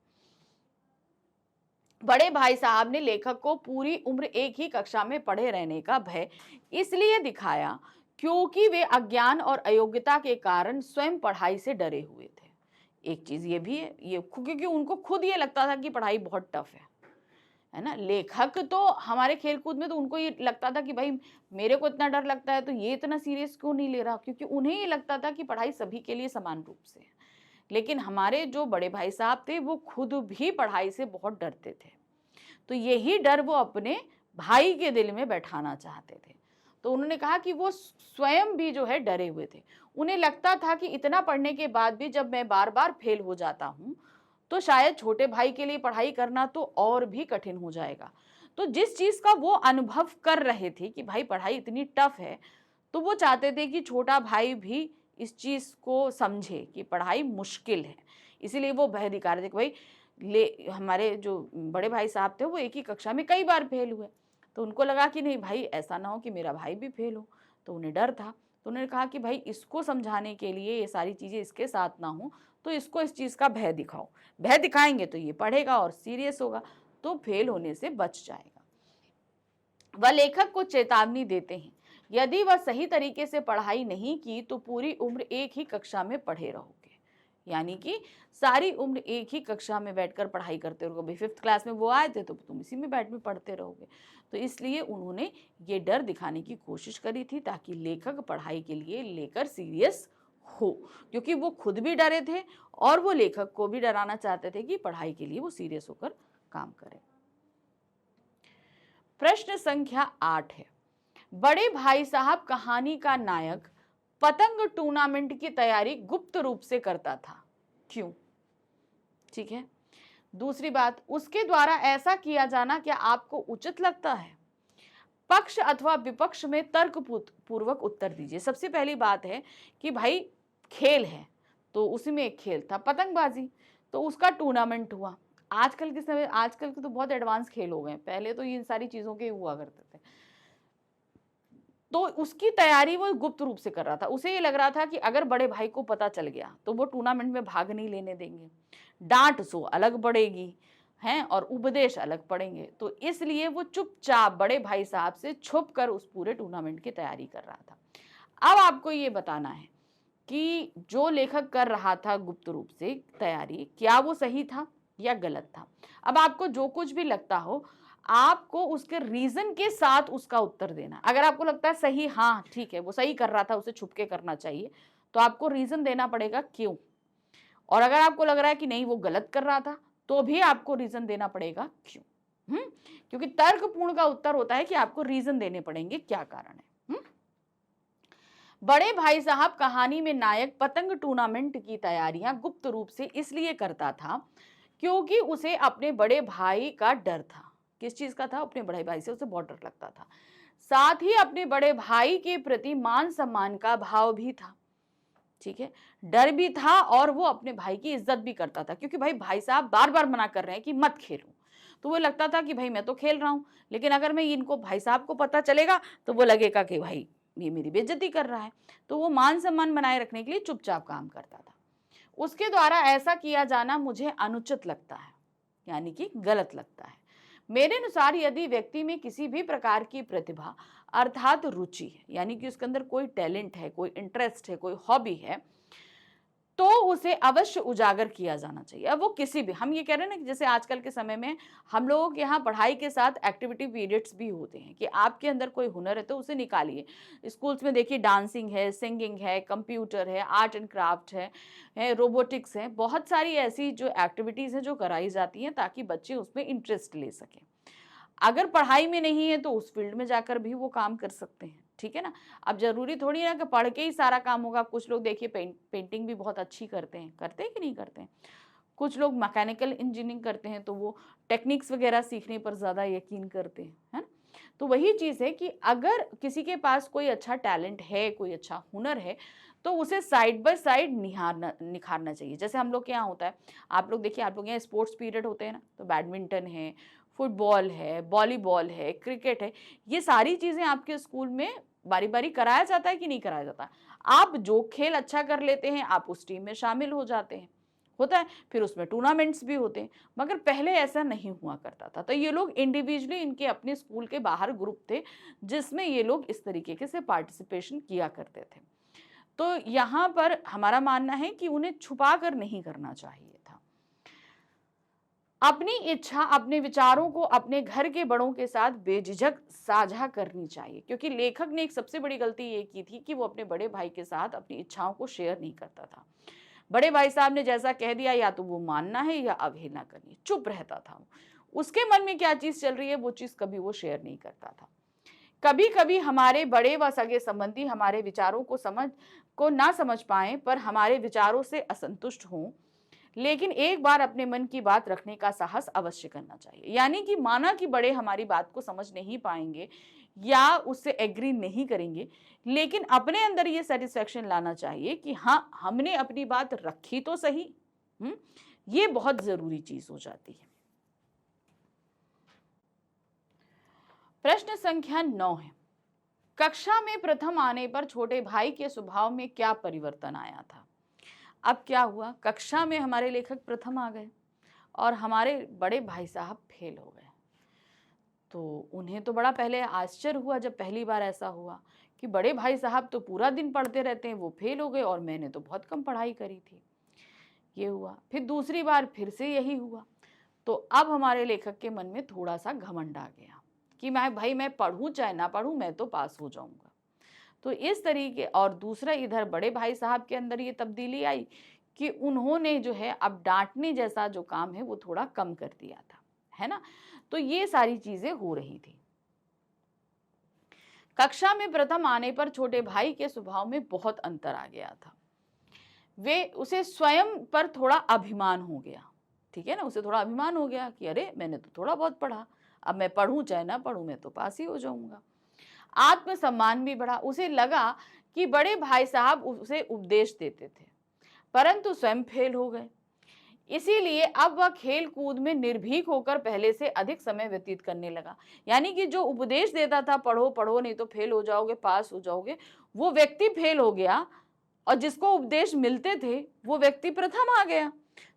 बड़े भाई साहब ने लेखक को पूरी उम्र एक ही कक्षा में पढ़े रहने का भय इसलिए दिखाया क्योंकि वे अज्ञान और अयोग्यता के कारण स्वयं पढ़ाई से डरे हुए थे। एक चीज ये भी है, ये क्योंकि उनको खुद ये लगता था कि पढ़ाई बहुत टफ है ना। लेखक तो हमारे खेलकूद में तो उनको ये लगता था कि भाई मेरे को इतना डर लगता है तो ये इतना सीरियस क्यों नहीं ले रहा, क्योंकि उन्हें ये लगता था कि पढ़ाई सभी के लिए समान रूप से है। लेकिन हमारे जो बड़े भाई साहब थे वो खुद भी पढ़ाई से बहुत डरते थे, तो यही डर वो अपने भाई के दिल में बैठाना चाहते थे। तो उन्होंने कहा कि वो स्वयं भी जो है डरे हुए थे। उन्हें लगता था कि इतना पढ़ने के बाद भी जब मैं बार बार फेल हो जाता हूँ तो शायद छोटे भाई के लिए पढ़ाई करना तो और भी कठिन हो जाएगा। तो जिस चीज का वो अनुभव कर रहे थे कि भाई पढ़ाई इतनी टफ है, तो वो चाहते थे कि छोटा भाई भी इस चीज को समझे कि पढ़ाई मुश्किल है। इसीलिए वो भय दिखा रहे थे कि भाई हमारे जो बड़े भाई साहब थे वो एक ही कक्षा में कई बार फेल हुए, तो उनको लगा कि नहीं भाई ऐसा ना हो कि मेरा भाई भी फेल हो, तो उन्हें डर था। तो उन्होंने कहा कि भाई इसको समझाने के लिए ये सारी चीजें इसके साथ ना हो, तो इसको इस चीज का भय दिखाओ। भय दिखाएंगे तो ये पढ़ेगा और सीरियस होगा, तो फेल होने से बच जाएगा। वह लेखक को चेतावनी देते हैं, यदि वह सही तरीके से पढ़ाई नहीं की तो पूरी उम्र एक ही कक्षा में पढ़े रहोगे, यानी कि सारी उम्र एक ही कक्षा में बैठकर पढ़ाई करते रहोगे। 5th क्लास में वो आए थे तो तुम इसी में बैठ में पढ़ते रहोगे। तो इसलिए उन्होंने ये डर दिखाने की कोशिश करी थी ताकि लेखक पढ़ाई के लिए लेकर सीरियस हो, क्योंकि वो खुद भी डरे थे और वो लेखक को भी डराना चाहते थे कि पढ़ाई के लिए वो सीरियस होकर काम करे। प्रश्न संख्या 8 है, बड़े भाई साहब कहानी का नायक पतंग टूर्नामेंट की तैयारी गुप्त रूप से करता था, क्यों? ठीक है। दूसरी बात, उसके द्वारा ऐसा किया जाना क्या आपको उचित लगता है? पक्ष अथवा विपक्ष में तर्क पूर्वक उत्तर दीजिए। सबसे पहली बात है कि भाई खेल है, तो उसी में एक खेल था पतंगबाजी, तो उसका टूर्नामेंट हुआ। आजकल के समय, आजकल के तो बहुत एडवांस खेल हो गए, पहले तो इन सारी चीजों के हुआ करते थे। तो उसकी तैयारी वो गुप्त रूप से कर रहा था। उसे ये लग रहा था कि अगर बड़े भाई को पता चल गया तो वो टूर्नामेंट में भाग नहीं लेने देंगे, डांट सो अलग पड़ेगी हैं और उपदेश अलग पड़ेंगे। तो इसलिए वो चुपचाप बड़े भाई साहब से छुप कर उस पूरे टूर्नामेंट की तैयारी कर रहा था। अब आपको ये बताना है कि जो लेखक कर रहा था गुप्त रूप से तैयारी, क्या वो सही था या गलत था? अब आपको जो कुछ भी लगता हो, आपको उसके रीजन के साथ उसका उत्तर देना। अगर आपको लगता है सही, हाँ ठीक है वो सही कर रहा था, उसे छुप के करना चाहिए, तो आपको रीजन देना पड़ेगा क्यों। और अगर आपको लग रहा है कि नहीं वो गलत कर रहा था, तो भी आपको रीजन देना पड़ेगा क्यों। क्योंकि तर्कपूर्ण का उत्तर होता है कि आपको रीजन देने पड़ेंगे क्या कारण है। बड़े भाई साहब कहानी में नायक पतंग टूर्नामेंट की तैयारियां गुप्त रूप से इसलिए करता था क्योंकि उसे अपने बड़े भाई का डर था। किस चीज का था? अपने बड़े भाई से उसे बहुत डर लगता था। साथ ही अपने बड़े भाई के प्रति मान सम्मान का भाव भी था, ठीक है, डर भी था और वो अपने भाई की इज्जत भी करता था, क्योंकि भाई साहब बार बार मना कर रहे हैं कि मत खेलो। तो वो लगता था कि भाई मैं तो खेल रहा हूं, लेकिन अगर मैं इनको भाई साहब को पता चलेगा तो वो लगेगा कि भाई ये मेरी बेइज्जती कर रहा है। तो वो मान सम्मान बनाए रखने के लिए चुपचाप काम करता था। उसके द्वारा ऐसा किया जाना मुझे अनुचित लगता है, यानी कि गलत लगता है। मेरे अनुसार यदि व्यक्ति में किसी भी प्रकार की प्रतिभा अर्थात रुचि है, यानी कि उसके अंदर कोई टैलेंट है, कोई इंटरेस्ट है, कोई हॉबी है, तो उसे अवश्य उजागर किया जाना चाहिए। अब वो किसी भी, हम ये कह रहे हैं ना कि जैसे आजकल के समय में हम लोगों के यहाँ पढ़ाई के साथ एक्टिविटी पीरियड्स भी होते हैं कि आपके अंदर कोई हुनर है तो उसे निकालिए। स्कूल्स में देखिए डांसिंग है, सिंगिंग है, कंप्यूटर है, आर्ट एंड क्राफ्ट है, रोबोटिक्स है, बहुत सारी ऐसी जो एक्टिविटीज़ हैं जो कराई जाती हैं ताकि बच्चे उसमें इंटरेस्ट ले सकें। अगर पढ़ाई में नहीं है तो उस फील्ड में जाकर भी वो काम कर सकते हैं, ठीक है ना। अब जरूरी थोड़ी है कि पढ़ के ही सारा काम होगा। कुछ लोग देखिए पेंटिंग भी बहुत अच्छी करते हैं कि नहीं करते हैं। कुछ लोग मैकेनिकल इंजीनियरिंग करते हैं तो वो टेक्निक्स वगैरह सीखने पर ज़्यादा यकीन करते हैं, है ना। तो वही चीज़ है कि अगर किसी के पास कोई अच्छा टैलेंट है, कोई अच्छा हुनर है, तो उसे साइड बाय साइड निखारना चाहिए। जैसे हम लोग के यहाँ होता है, आप लोग देखिए, आप लोग यहाँ स्पोर्ट्स पीरियड होते हैं ना, तो बैडमिंटन है, फुटबॉल है, वॉलीबॉल है, क्रिकेट है, ये सारी चीज़ें आपके स्कूल में बारी बारी कराया जाता है कि नहीं कराया जाता। आप जो खेल अच्छा कर लेते हैं आप उस टीम में शामिल हो जाते हैं, होता है, फिर उसमें टूर्नामेंट्स भी होते हैं। मगर पहले ऐसा नहीं हुआ करता था, तो ये लोग इंडिविजुअली, इनके अपने स्कूल के बाहर ग्रुप थे जिसमें ये लोग इस तरीके के से पार्टिसिपेशन किया करते थे। तो यहाँ पर हमारा मानना है कि उन्हें छुपा कर नहीं करना चाहिए था। अपनी इच्छा, अपने विचारों को अपने घर के बड़ों के साथ बेझिझक साझा करनी चाहिए, क्योंकि लेखक ने एक सबसे बड़ी गलती ये की थी कि वो अपने बड़े भाई के साथ अपनी इच्छाओं को शेयर नहीं करता था। बड़े भाई साहब ने जैसा कह दिया या तो वो मानना है या अवहेलना करनी, चुप रहता था वो। उसके मन में क्या चीज चल रही है वो चीज कभी वो शेयर नहीं करता था। कभी कभी हमारे बड़े व सगे संबंधी हमारे विचारों को ना समझ पाए पर हमारे विचारों से असंतुष्ट हों, लेकिन एक बार अपने मन की बात रखने का साहस अवश्य करना चाहिए। यानी कि माना कि बड़े हमारी बात को समझ नहीं पाएंगे या उससे एग्री नहीं करेंगे, लेकिन अपने अंदर ये सेटिस्फेक्शन लाना चाहिए कि हाँ, हमने अपनी बात रखी तो सही। ये बहुत जरूरी चीज हो जाती है। प्रश्न संख्या 9 है, कक्षा में प्रथम आने पर छोटे भाई के स्वभाव में क्या परिवर्तन आया था। अब क्या हुआ, कक्षा में हमारे लेखक प्रथम आ गए और हमारे बड़े भाई साहब फेल हो गए। तो उन्हें तो बड़ा पहले आश्चर्य हुआ जब पहली बार ऐसा हुआ कि बड़े भाई साहब तो पूरा दिन पढ़ते रहते हैं, वो फेल हो गए और मैंने तो बहुत कम पढ़ाई करी थी। ये हुआ। फिर दूसरी बार फिर से यही हुआ। तो अब हमारे लेखक के मन में थोड़ा सा घमंड आ गया कि मैं पढ़ूं चाहे ना पढ़ूं, मैं तो पास हो जाऊंगा। तो इस तरीके, और दूसरा इधर बड़े भाई साहब के अंदर ये तब्दीली आई कि उन्होंने जो है अब डांटने जैसा जो काम है वो थोड़ा कम कर दिया था, है ना। तो ये सारी चीजें हो रही थी। कक्षा में प्रथम आने पर छोटे भाई के स्वभाव में बहुत अंतर आ गया था। उसे स्वयं पर थोड़ा अभिमान हो गया, ठीक है ना, उसे थोड़ा अभिमान हो गया कि अरे मैंने तो थोड़ा बहुत पढ़ा, अब मैं पढ़ूं चाहे ना पढ़ूं मैं तो पास ही हो जाऊंगा। आत्मसम्मान भी बढ़ा। उसे लगा कि बड़े भाई साहब उसे उपदेश देते थे परंतु स्वयं फेल हो गए, इसीलिए अब वह खेल कूद में निर्भीक होकर पहले से अधिक समय व्यतीत करने लगा। यानी कि जो उपदेश देता था पढ़ो पढ़ो नहीं तो फेल हो जाओगे, पास हो जाओगे, वो व्यक्ति फेल हो गया और जिसको उपदेश मिलते थे वो व्यक्ति प्रथम आ गया।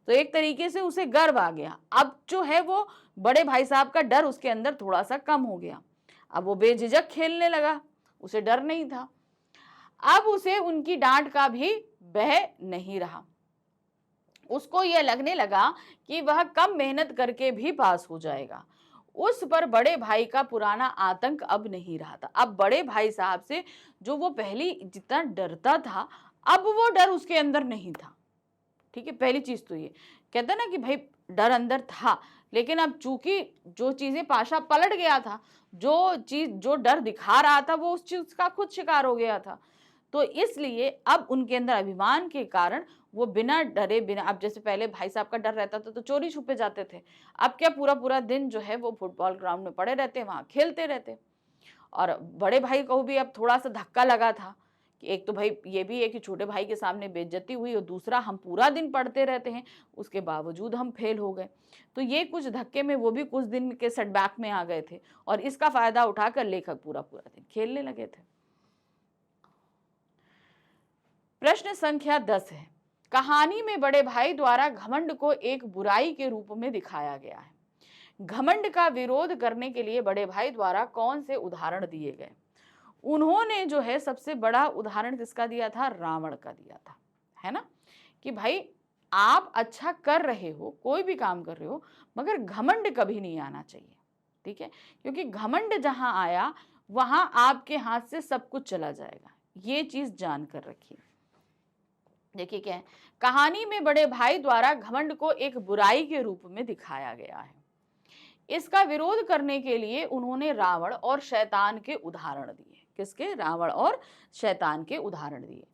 तो एक तरीके से उसे गर्व आ गया। अब जो है वो बड़े भाई साहब का डर उसके अंदर थोड़ा सा कम हो गया। अब वो बेझिझक खेलने लगा, उसे डर नहीं था। अब उसे उनकी डांट का भी भय नहीं रहा। उसको यह लगने लगा कि वह कम मेहनत करके भी पास हो जाएगा। उस पर बड़े भाई का पुराना आतंक अब नहीं रहा था। अब बड़े भाई साहब से जो वो पहले जितना डरता था अब वो डर उसके अंदर नहीं था, ठीक है। पहली चीज तो ये कहता ना कि भाई डर अंदर था, लेकिन अब चूंकि जो चीजें पाशा पलट गया था, जो डर दिखा रहा था वो उस चीज का खुद शिकार हो गया था। तो इसलिए अब उनके अंदर अभिमान के कारण वो बिना डरे, बिना, अब जैसे पहले भाई साहब का डर रहता था तो चोरी छुपे जाते थे, अब क्या पूरा पूरा दिन जो है वो फुटबॉल ग्राउंड में पड़े रहते, वहां खेलते रहते। और बड़े भाई को भी अब थोड़ा सा धक्का लगा था कि एक तो भाई ये भी है कि छोटे भाई के सामने बेइज्जती हुई और दूसरा हम पूरा दिन पढ़ते रहते हैं उसके बावजूद हम फेल हो गए। तो ये कुछ धक्के में वो भी कुछ दिन के सेटबैक में आ गए थे और इसका फायदा उठाकर लेखक पूरा पूरा दिन खेलने लगे थे। प्रश्न संख्या 10 है, कहानी में बड़े भाई द्वारा घमंड को एक बुराई के रूप में दिखाया गया है। घमंड का विरोध करने के लिए बड़े भाई द्वारा कौन से उदाहरण दिए गए? उन्होंने जो है सबसे बड़ा उदाहरण किसका दिया था? रावण का दिया था, है ना, कि भाई आप अच्छा कर रहे हो, कोई भी काम कर रहे हो, मगर घमंड कभी नहीं आना चाहिए, ठीक है, क्योंकि घमंड जहां आया वहां आपके हाथ से सब कुछ चला जाएगा। ये चीज जान कर रखिए। देखिए क्या है, कहानी में बड़े भाई द्वारा घमंड को एक बुराई के रूप में दिखाया गया है। इसका विरोध करने के लिए उन्होंने रावण और शैतान के उदाहरण दिए। किसके? रावण और शैतान के उदाहरण दिए।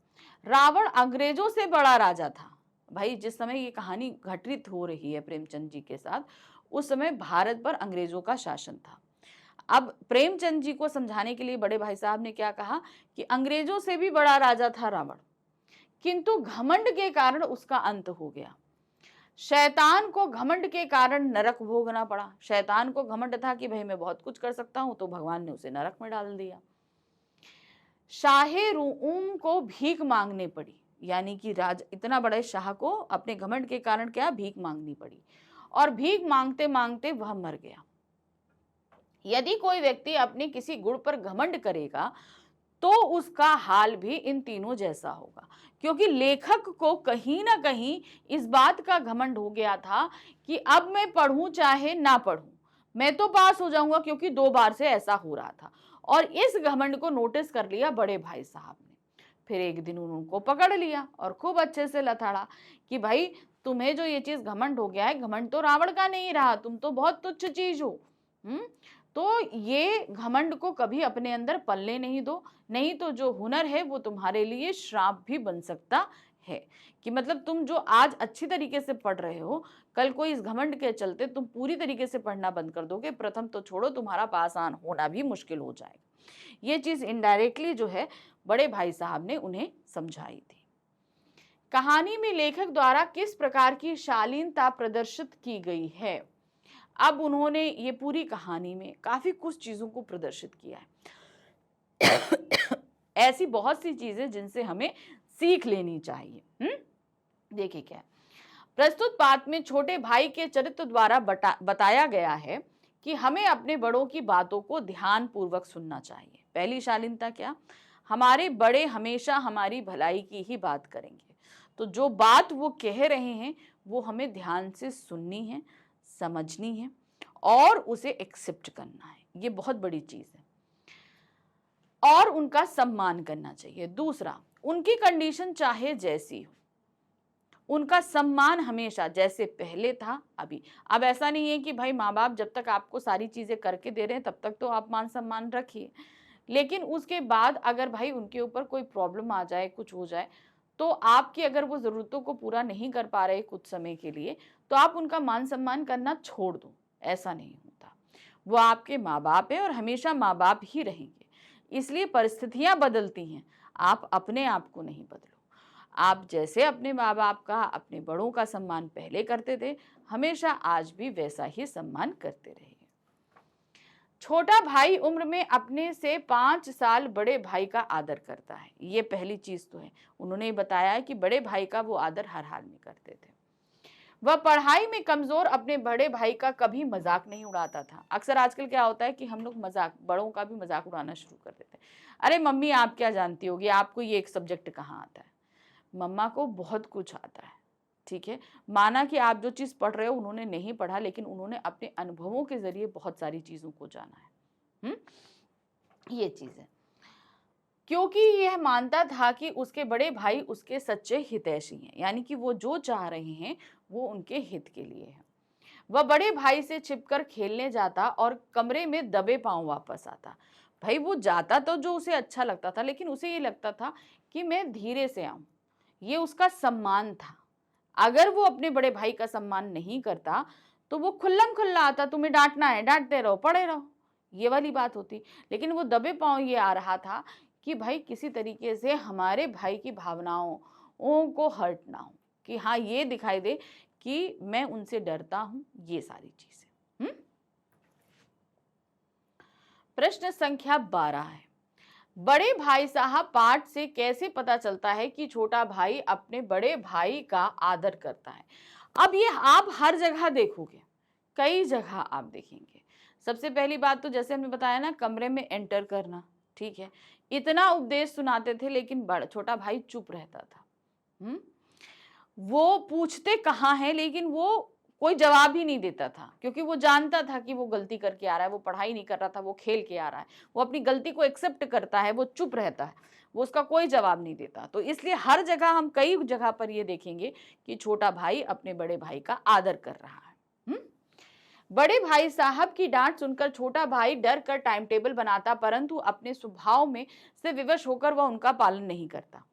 रावण अंग्रेजों से बड़ा राजा था। भाई जिस समय ये कहानी घटित हो रही है प्रेमचंद जी के साथ, उस समय भारत पर अंग्रेजों का शासन था। अब प्रेमचंद जी को समझाने के लिए बड़े भाई साहब ने क्या कहा कि अंग्रेजों से भी बड़ा राजा था रावण, किंतु घमंड के कारण उसका अंत हो गया। शैतान को घमंड के कारण नरक भोगना पड़ा। शैतान को घमंड था कि भाई मैं बहुत कुछ कर सकता हूं, तो भगवान ने उसे नरक में डाल दिया। शाहे रूम को भीख मांगने पड़ी, यानी कि राज इतना बड़े शाह को अपने घमंड के कारण क्या भीख मांगनी पड़ी, और भीख मांगते मांगते वह मर गया। यदि कोई व्यक्ति अपने किसी गुण पर घमंड करेगा तो उसका हाल भी इन तीनों जैसा होगा, क्योंकि लेखक को कहीं ना कहीं इस बात का घमंड हो गया था कि अब मैं पढ़ूं चाहे ना पढ़ूं, मैं तो पास हो जाऊंगा, क्योंकि 2 बार से ऐसा हो रहा था। और इस घमंड को नोटिस कर लिया बड़े भाई साहब ने। फिर एक दिन उनको पकड़ लिया और खूब अच्छे से लथाड़ा कि भाई तुम्हें जो ये चीज घमंड हो गया है, घमंड तो रावण का नहीं रहा, तुम तो बहुत तुच्छ चीज हो। तो ये घमंड को कभी अपने अंदर पलने नहीं दो, नहीं तो जो हुनर है वो तुम्हारे लिए श्राप भी बन सकता है। कि मतलब तुम जो आज अच्छी तरीके से पढ़ रहे हो, कल कोई इस घमंड के चलते तुम पूरी तरीके से पढ़ना बंद कर दोगे, प्रथम तो छोड़ो तुम्हारा पास आन होना भी मुश्किल हो जाएगा। ये चीज इनडायरेक्टली जो है बड़े भाई साहब ने उन्हें समझाई थी। कहानी में लेखक द्वारा किस प्रकार की शालीनता प्रदर्शित की गई है? अब उन्होंने ये पूरी कहानी में काफी कुछ चीजों को प्रदर्शित किया है। ऐसी बहुत सी चीजें जिनसे हमें सीख लेनी चाहिए। देखिए क्या है, प्रस्तुत पाठ में छोटे भाई के चरित्र द्वारा बताया गया है कि हमें अपने बड़ों की बातों को ध्यान पूर्वक सुनना चाहिए। पहली शालीनता क्या? हमारे बड़े हमेशा हमारी भलाई की ही बात करेंगे, तो जो बात वो कह रहे हैं वो हमें ध्यान से सुननी है, समझनी है और उसे एक्सेप्ट करना है। ये बहुत बड़ी चीज है, और उनका सम्मान करना चाहिए। दूसरा, उनकी कंडीशन चाहे जैसी हो, उनका सम्मान हमेशा जैसे पहले था अभी। अब ऐसा नहीं है कि भाई माँ बाप जब तक आपको सारी चीजें करके दे रहे हैं तब तक तो आप मान सम्मान रखिए, लेकिन उसके बाद अगर भाई उनके ऊपर कोई प्रॉब्लम आ जाए, कुछ हो जाए, तो आपकी अगर वो जरूरतों को पूरा नहीं कर पा रहे कुछ समय के लिए, तो आप उनका मान सम्मान करना छोड़ दो। ऐसा नहीं होता। वो आपके माँ बाप है और हमेशा माँ बाप ही रहेंगे। इसलिए परिस्थितियां बदलती हैं, आप अपने आप को नहीं बदलो। आप जैसे अपने माँ बाप का, अपने बड़ों का सम्मान पहले करते थे, हमेशा आज भी वैसा ही सम्मान करते रहिए। छोटा भाई उम्र में अपने से 5 साल बड़े भाई का आदर करता है। ये पहली चीज तो है। उन्होंने बताया है कि बड़े भाई का वो आदर हर हाल में करते थे। वह पढ़ाई में कमजोर अपने बड़े भाई का कभी मजाक नहीं उड़ाता था। अक्सर आजकल क्या होता है कि हम लोग बड़ों का भी मजाक उड़ाना शुरू कर देते हैं। अरे मम्मी आप क्या जानती होगी, आपको ये एक सब्जेक्ट कहाँ आता है। मम्मा को बहुत कुछ आता है, ठीक है। माना कि आप जो चीज पढ़ रहे हो उन्होंने नहीं पढ़ा, लेकिन उन्होंने अपने अनुभवों के जरिए बहुत सारी चीजों को जाना है। ये चीज है, क्योंकि यह मानता था कि उसके बड़े भाई उसके सच्चे हितैषी हैं, यानी कि वो जो चाह रहे हैं वो उनके हित के लिए है। वह बड़े भाई से छिपकर खेलने जाता और कमरे में दबे पांव वापस आता। भाई वो जाता तो जो उसे अच्छा लगता था, लेकिन उसे ये लगता था कि मैं धीरे से आऊं, ये उसका सम्मान था। अगर वो अपने बड़े भाई का सम्मान नहीं करता तो वो खुल्लम खुल्ला आता, तुम्हें डांटना है डांटते रहो, पड़े रहो, ये वाली बात होती। लेकिन वो दबे पांव ये आ रहा था कि भाई किसी तरीके से हमारे भाई की भावनाओं को हर्ट ना हो, कि हाँ ये दिखाई दे कि मैं उनसे डरता हूं, ये सारी चीजें। प्रश्न संख्या 12 है, बड़े भाई साहब पाठ से कैसे पता चलता है कि छोटा भाई अपने बड़े भाई का आदर करता है? अब ये आप हर जगह देखोगे कई जगह आप देखेंगे। सबसे पहली बात तो जैसे हमने बताया ना, कमरे में एंटर करना, ठीक है, इतना उपदेश सुनाते थे लेकिन बड़ा छोटा भाई चुप रहता था। वो पूछते कहाँ है, लेकिन वो कोई जवाब ही नहीं देता था, क्योंकि वो जानता था कि वो गलती करके आ रहा है, वो पढ़ाई नहीं कर रहा था, वो खेल के आ रहा है, वो अपनी गलती को एक्सेप्ट करता है, वो चुप रहता है, वो उसका कोई जवाब नहीं देता। तो इसलिए हर जगह हम कई जगह पर ये देखेंगे कि छोटा भाई अपने बड़े भाई का आदर कर रहा है। बड़े भाई साहब की डांट सुनकर छोटा भाई डर कर टाइम टेबल बनाता, परंतु अपने स्वभाव में से विवश होकर वह उनका पालन नहीं करता।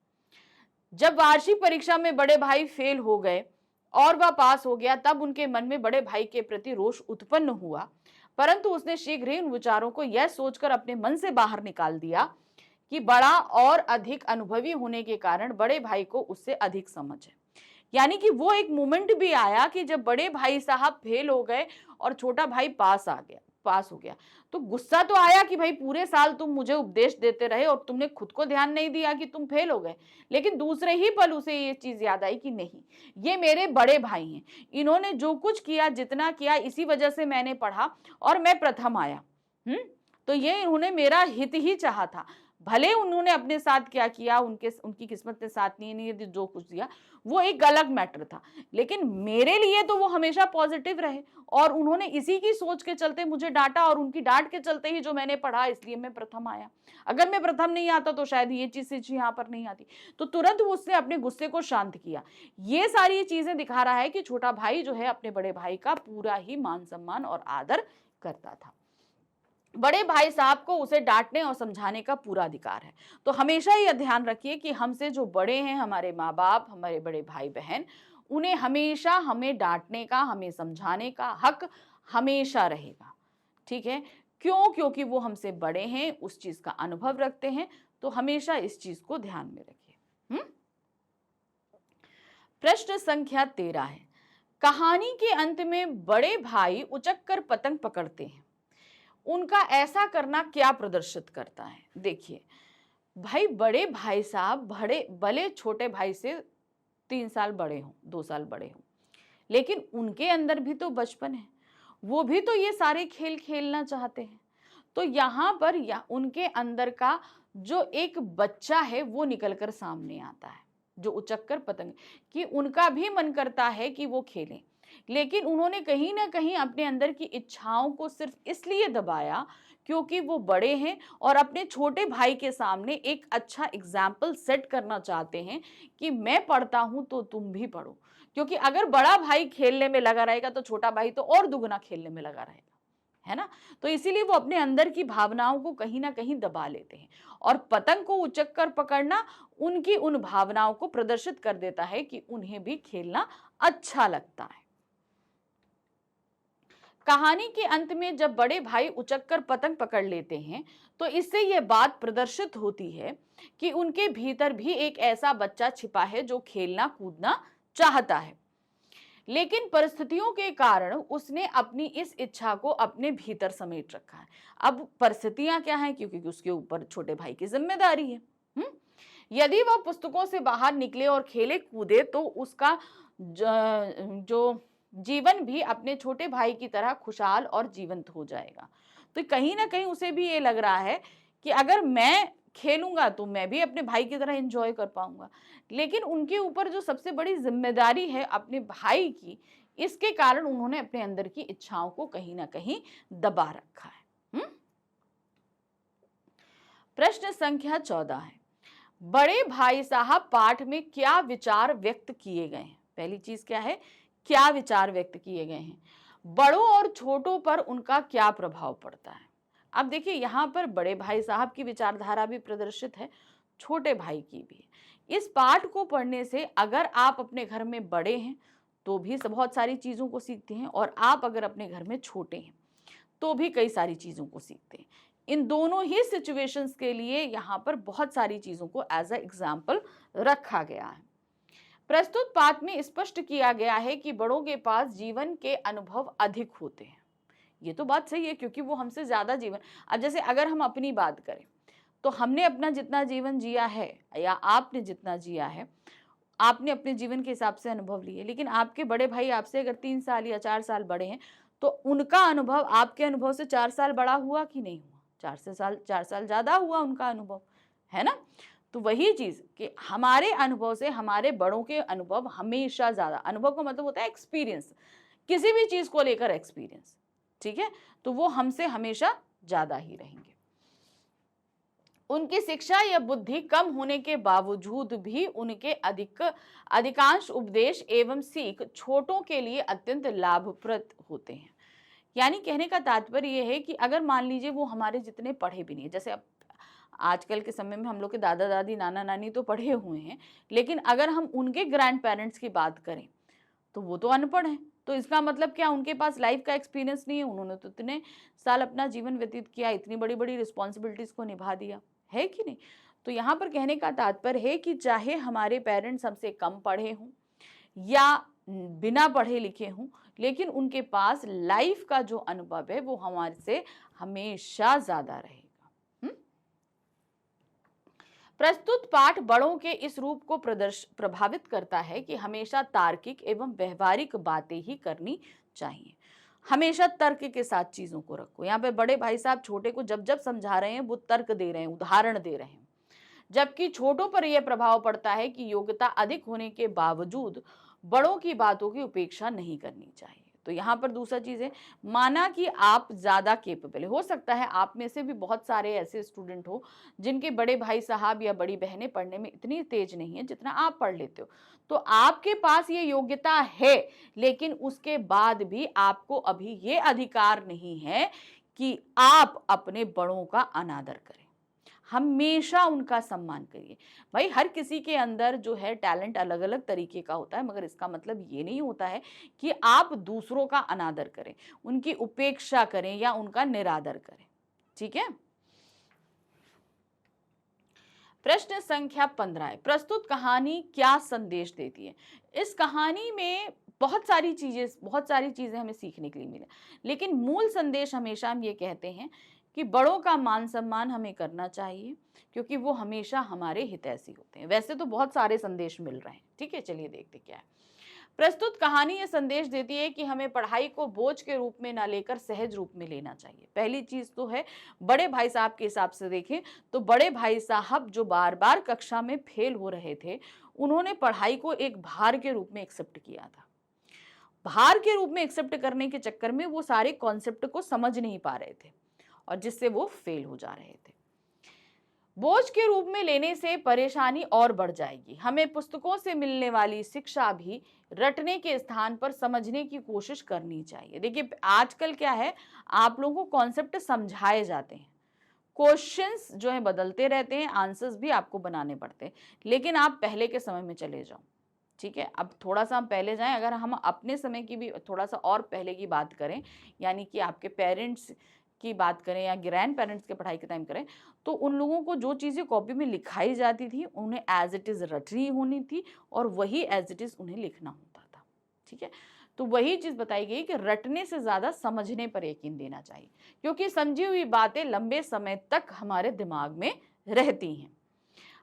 जब वार्षिक परीक्षा में बड़े भाई फेल हो गए और वह पास हो गया, तब उनके मन में बड़े भाई के प्रति रोष उत्पन्न हुआ, परंतु उसने शीघ्र ही उन विचारों को यह सोचकर अपने मन से बाहर निकाल दिया कि बड़ा और अधिक अनुभवी होने के कारण बड़े भाई को उससे अधिक समझ है। यानी कि वो एक मोमेंट भी आया कि जब बड़े भाई साहब फेल हो गए और छोटा भाई पास हो गया, तो गुस्सा तो आया कि भाई पूरे साल तुम मुझे उपदेश देते रहे और तुमने खुद को ध्यान नहीं दिया कि तुम फेल हो गए। लेकिन दूसरे ही पल उसे ये चीज याद आई कि नहीं, ये मेरे बड़े भाई हैं, इन्होंने जो कुछ किया, जितना किया, इसी वजह से मैंने पढ़ा और मैं प्रथम आया। तो ये इन्होंने मेरा हित ही चाहा था। भले उन्होंने अपने साथ क्या किया, उनकी किस्मत ने साथ नहीं दी, जो कुछ दिया वो एक अलग मैटर था, लेकिन मेरे लिए तो वो हमेशा पॉजिटिव रहे और उन्होंने इसी की सोच के चलते मुझे डांटा और उनकी डांट के चलते ही जो मैंने पढ़ा, इसलिए मैं प्रथम आया। अगर मैं प्रथम नहीं आता तो शायद ये चीज यहाँ पर नहीं आती। तो तुरंत उसने अपने गुस्से को शांत किया। ये सारी चीजें दिखा रहा है कि छोटा भाई जो है अपने बड़े भाई का पूरा ही मान सम्मान और आदर करता था। बड़े भाई साहब को उसे डांटने और समझाने का पूरा अधिकार है। तो हमेशा यह ध्यान रखिए कि हमसे जो बड़े हैं, हमारे माँ बाप, हमारे बड़े भाई बहन, उन्हें हमेशा हमें डांटने का, हमें समझाने का हक हमेशा रहेगा। ठीक है, क्यों? क्योंकि वो हमसे बड़े हैं, उस चीज का अनुभव रखते हैं। तो हमेशा इस चीज को ध्यान में रखिए। प्रश्न संख्या 13 है, कहानी के अंत में बड़े भाई उचक कर पतंग पकड़ते हैं, उनका ऐसा करना क्या प्रदर्शित करता है? देखिए भाई, बड़े भाई साहब भले छोटे भाई से 3 साल बड़े हों, 2 साल बड़े हों, लेकिन उनके अंदर भी तो बचपन है, वो भी तो ये सारे खेल खेलना चाहते हैं। तो यहाँ पर उनके अंदर का जो एक बच्चा है वो निकलकर सामने आता है, जो उचक कर पतंग, कि उनका भी मन करता है कि वो खेलें, लेकिन उन्होंने कहीं ना कहीं अपने अंदर की इच्छाओं को सिर्फ इसलिए दबाया क्योंकि वो बड़े हैं और अपने छोटे भाई के सामने एक अच्छा एग्जाम्पल सेट करना चाहते हैं कि मैं पढ़ता हूं तो तुम भी पढ़ो। क्योंकि अगर बड़ा भाई खेलने में लगा रहेगा तो छोटा भाई तो और दुगना खेलने में लगा रहेगा, है ना। तो इसीलिए वो अपने अंदर की भावनाओं को कहीं ना कहीं दबा लेते हैं और पतंग को उचक कर पकड़ना उनकी उन भावनाओं को प्रदर्शित कर देता है कि उन्हें भी खेलना अच्छा लगता है। कहानी के अंत में जब बड़े भाई उचक कर पतंग पकड़ लेते हैं तो इससे यह बात प्रदर्शित होती है कि उनके भीतर भी एक ऐसा बच्चा छिपा है जो खेलना कूदना चाहता है, लेकिन परिस्थितियों के कारण उसने अपनी इस इच्छा को अपने भीतर समेट रखा है। अब परिस्थितियां क्या हैं? क्योंकि उसके ऊपर छोटे भाई की जिम्मेदारी है। यदि वह पुस्तकों से बाहर निकले और खेले कूदे तो उसका जो जीवन भी अपने छोटे भाई की तरह खुशहाल और जीवंत हो जाएगा। तो कहीं ना कहीं उसे भी ये लग रहा है कि अगर मैं खेलूंगा तो मैं भी अपने भाई की तरह एंजॉय कर पाऊंगा, लेकिन उनके ऊपर जो सबसे बड़ी जिम्मेदारी है अपने भाई की, इसके कारण उन्होंने अपने अंदर की इच्छाओं को कहीं ना कहीं दबा रखा है। प्रश्न संख्या 14 है, बड़े भाई साहब पाठ में क्या विचार व्यक्त किए गए हैं? पहली चीज क्या है? क्या विचार व्यक्त किए गए हैं? बड़ों और छोटों पर उनका क्या प्रभाव पड़ता है? अब देखिए, यहाँ पर बड़े भाई साहब की विचारधारा भी प्रदर्शित है, छोटे भाई की भी है। इस पाठ को पढ़ने से अगर आप अपने घर में बड़े हैं तो भी बहुत सारी चीजों को सीखते हैं, और आप अगर अपने घर में छोटे हैं तो भी कई सारी चीजों को सीखते हैं। इन दोनों ही सिचुएशंस के लिए यहाँ पर बहुत सारी चीजों को एज अ एग्जाम्पल रखा गया है। प्रस्तुत पाठ में स्पष्ट किया गया है कि बड़ों के पास जीवन के अनुभव अधिक होते हैं। ये तो बात सही है, क्योंकि वो हमसे ज्यादा जीवन, अब जैसे अगर हम अपनी बात करें तो हमने अपना जितना जीवन जिया है या आपने जितना जिया है, आपने अपने जीवन के हिसाब से अनुभव लिए, लेकिन आपके बड़े भाई आपसे अगर 3 साल या 4 साल बड़े हैं तो उनका अनुभव आपके अनुभव से 4 साल बड़ा हुआ कि नहीं हुआ? 4 साल ज्यादा हुआ उनका अनुभव, है ना। तो वही चीज कि हमारे अनुभव से हमारे बड़ों के अनुभव हमेशा ज्यादा, अनुभव का मतलब होता है एक्सपीरियंस, किसी भी चीज को लेकर एक्सपीरियंस, ठीक है, तो वो हमसे हमेशा ज्यादा ही रहेंगे। उनकी शिक्षा या बुद्धि कम होने के बावजूद भी उनके अधिकांश उपदेश एवं सीख छोटों के लिए अत्यंत लाभप्रद होते हैं। यानी कहने का तात्पर्य यह है कि अगर मान लीजिए वो हमारे जितने पढ़े भी नहीं है, जैसे अब आजकल के समय में हम लोग के दादा दादी नाना नानी तो पढ़े हुए हैं, लेकिन अगर हम उनके ग्रैंड पेरेंट्स की बात करें तो वो तो अनपढ़ हैं। तो इसका मतलब क्या, उनके पास लाइफ का एक्सपीरियंस नहीं है, उन्होंने तो इतने साल अपना जीवन व्यतीत किया, इतनी बड़ी बड़ी रिस्पॉन्सिबिलिटीज को निभा दिया, है कि नहीं। तो यहाँ पर कहने का तात्पर्य है कि चाहे हमारे पेरेंट्स हमसे कम पढ़े हों या बिना पढ़े लिखे हों, लेकिन उनके पास लाइफ का जो अनुभव है वो हमारे से हमेशा ज्यादा रहेगा। प्रस्तुत पाठ बड़ों के इस रूप को प्रभावित करता है कि हमेशा तार्किक एवं व्यवहारिक बातें ही करनी चाहिए। हमेशा तर्क के साथ चीजों को रखो। यहाँ पे बड़े भाई साहब छोटे को जब जब समझा रहे हैं वो तर्क दे रहे हैं, उदाहरण दे रहे हैं, जबकि छोटों पर यह प्रभाव पड़ता है कि योग्यता अधिक होने के बावजूद बड़ों की बातों की उपेक्षा नहीं करनी चाहिए। तो यहाँ पर दूसरा चीज है, माना कि आप ज्यादा केपेबल हो सकता है आप में से भी बहुत सारे ऐसे स्टूडेंट हो जिनके बड़े भाई साहब या बड़ी बहनें पढ़ने में इतनी तेज नहीं है जितना आप पढ़ लेते हो, तो आपके पास ये योग्यता है, लेकिन उसके बाद भी आपको अभी ये अधिकार नहीं है कि आप अपने बड़ों का अनादर करें। हमेशा उनका सम्मान करिए। भाई हर किसी के अंदर जो है टैलेंट अलग अलग तरीके का होता है, मगर इसका मतलब ये नहीं होता है कि आप दूसरों का अनादर करें, उनकी उपेक्षा करें या उनका निरादर करें, ठीक है। प्रश्न संख्या 15 है, प्रस्तुत कहानी क्या संदेश देती है। इस कहानी में बहुत सारी चीजें हमें सीखने के लिए मिले, लेकिन मूल संदेश हमेशा हम ये कहते हैं कि बड़ों का मान सम्मान हमें करना चाहिए, क्योंकि वो हमेशा हमारे हितैषी होते हैं। वैसे तो बहुत सारे संदेश मिल रहे हैं, ठीक है, चलिए देखते क्या है। प्रस्तुत कहानी ये संदेश देती है कि हमें पढ़ाई को बोझ के रूप में ना लेकर सहज रूप में लेना चाहिए। पहली चीज तो है, बड़े भाई साहब के हिसाब से देखें तो बड़े भाई साहब जो बार बार कक्षा में फेल हो रहे थे, उन्होंने पढ़ाई को एक भार के रूप में एक्सेप्ट किया था। भार के रूप में एक्सेप्ट करने के चक्कर में वो सारे कॉन्सेप्ट को समझ नहीं पा रहे थे और जिससे वो फेल हो जा रहे थे। बोझ के रूप में लेने से परेशानी और बढ़ जाएगी। हमें पुस्तकों से मिलने वाली शिक्षा भी रटने के स्थान पर समझने की कोशिश करनी चाहिए। देखिए आजकल क्या है, आप लोगों को कॉन्सेप्ट समझाए जाते हैं, क्वेश्चंस जो है बदलते रहते हैं, आंसर्स भी आपको बनाने पड़ते हैं, लेकिन आप पहले के समय में चले जाओ, ठीक है। अब थोड़ा सा हम पहले जाएं, अगर हम अपने समय की भी थोड़ा सा और पहले की बात करें, यानी कि आपके पेरेंट्स की बात करें या ग्रैंड पेरेंट्स के पढ़ाई के टाइम करें, तो उन लोगों को जो चीज़ें कॉपी में लिखाई जाती थी उन्हें एज इट इज़ रटनी होनी थी और वही एज इट इज़ उन्हें लिखना होता था, ठीक है। तो वही चीज़ बताई गई कि रटने से ज़्यादा समझने पर यकीन देना चाहिए, क्योंकि समझी हुई बातें लंबे समय तक हमारे दिमाग में रहती हैं।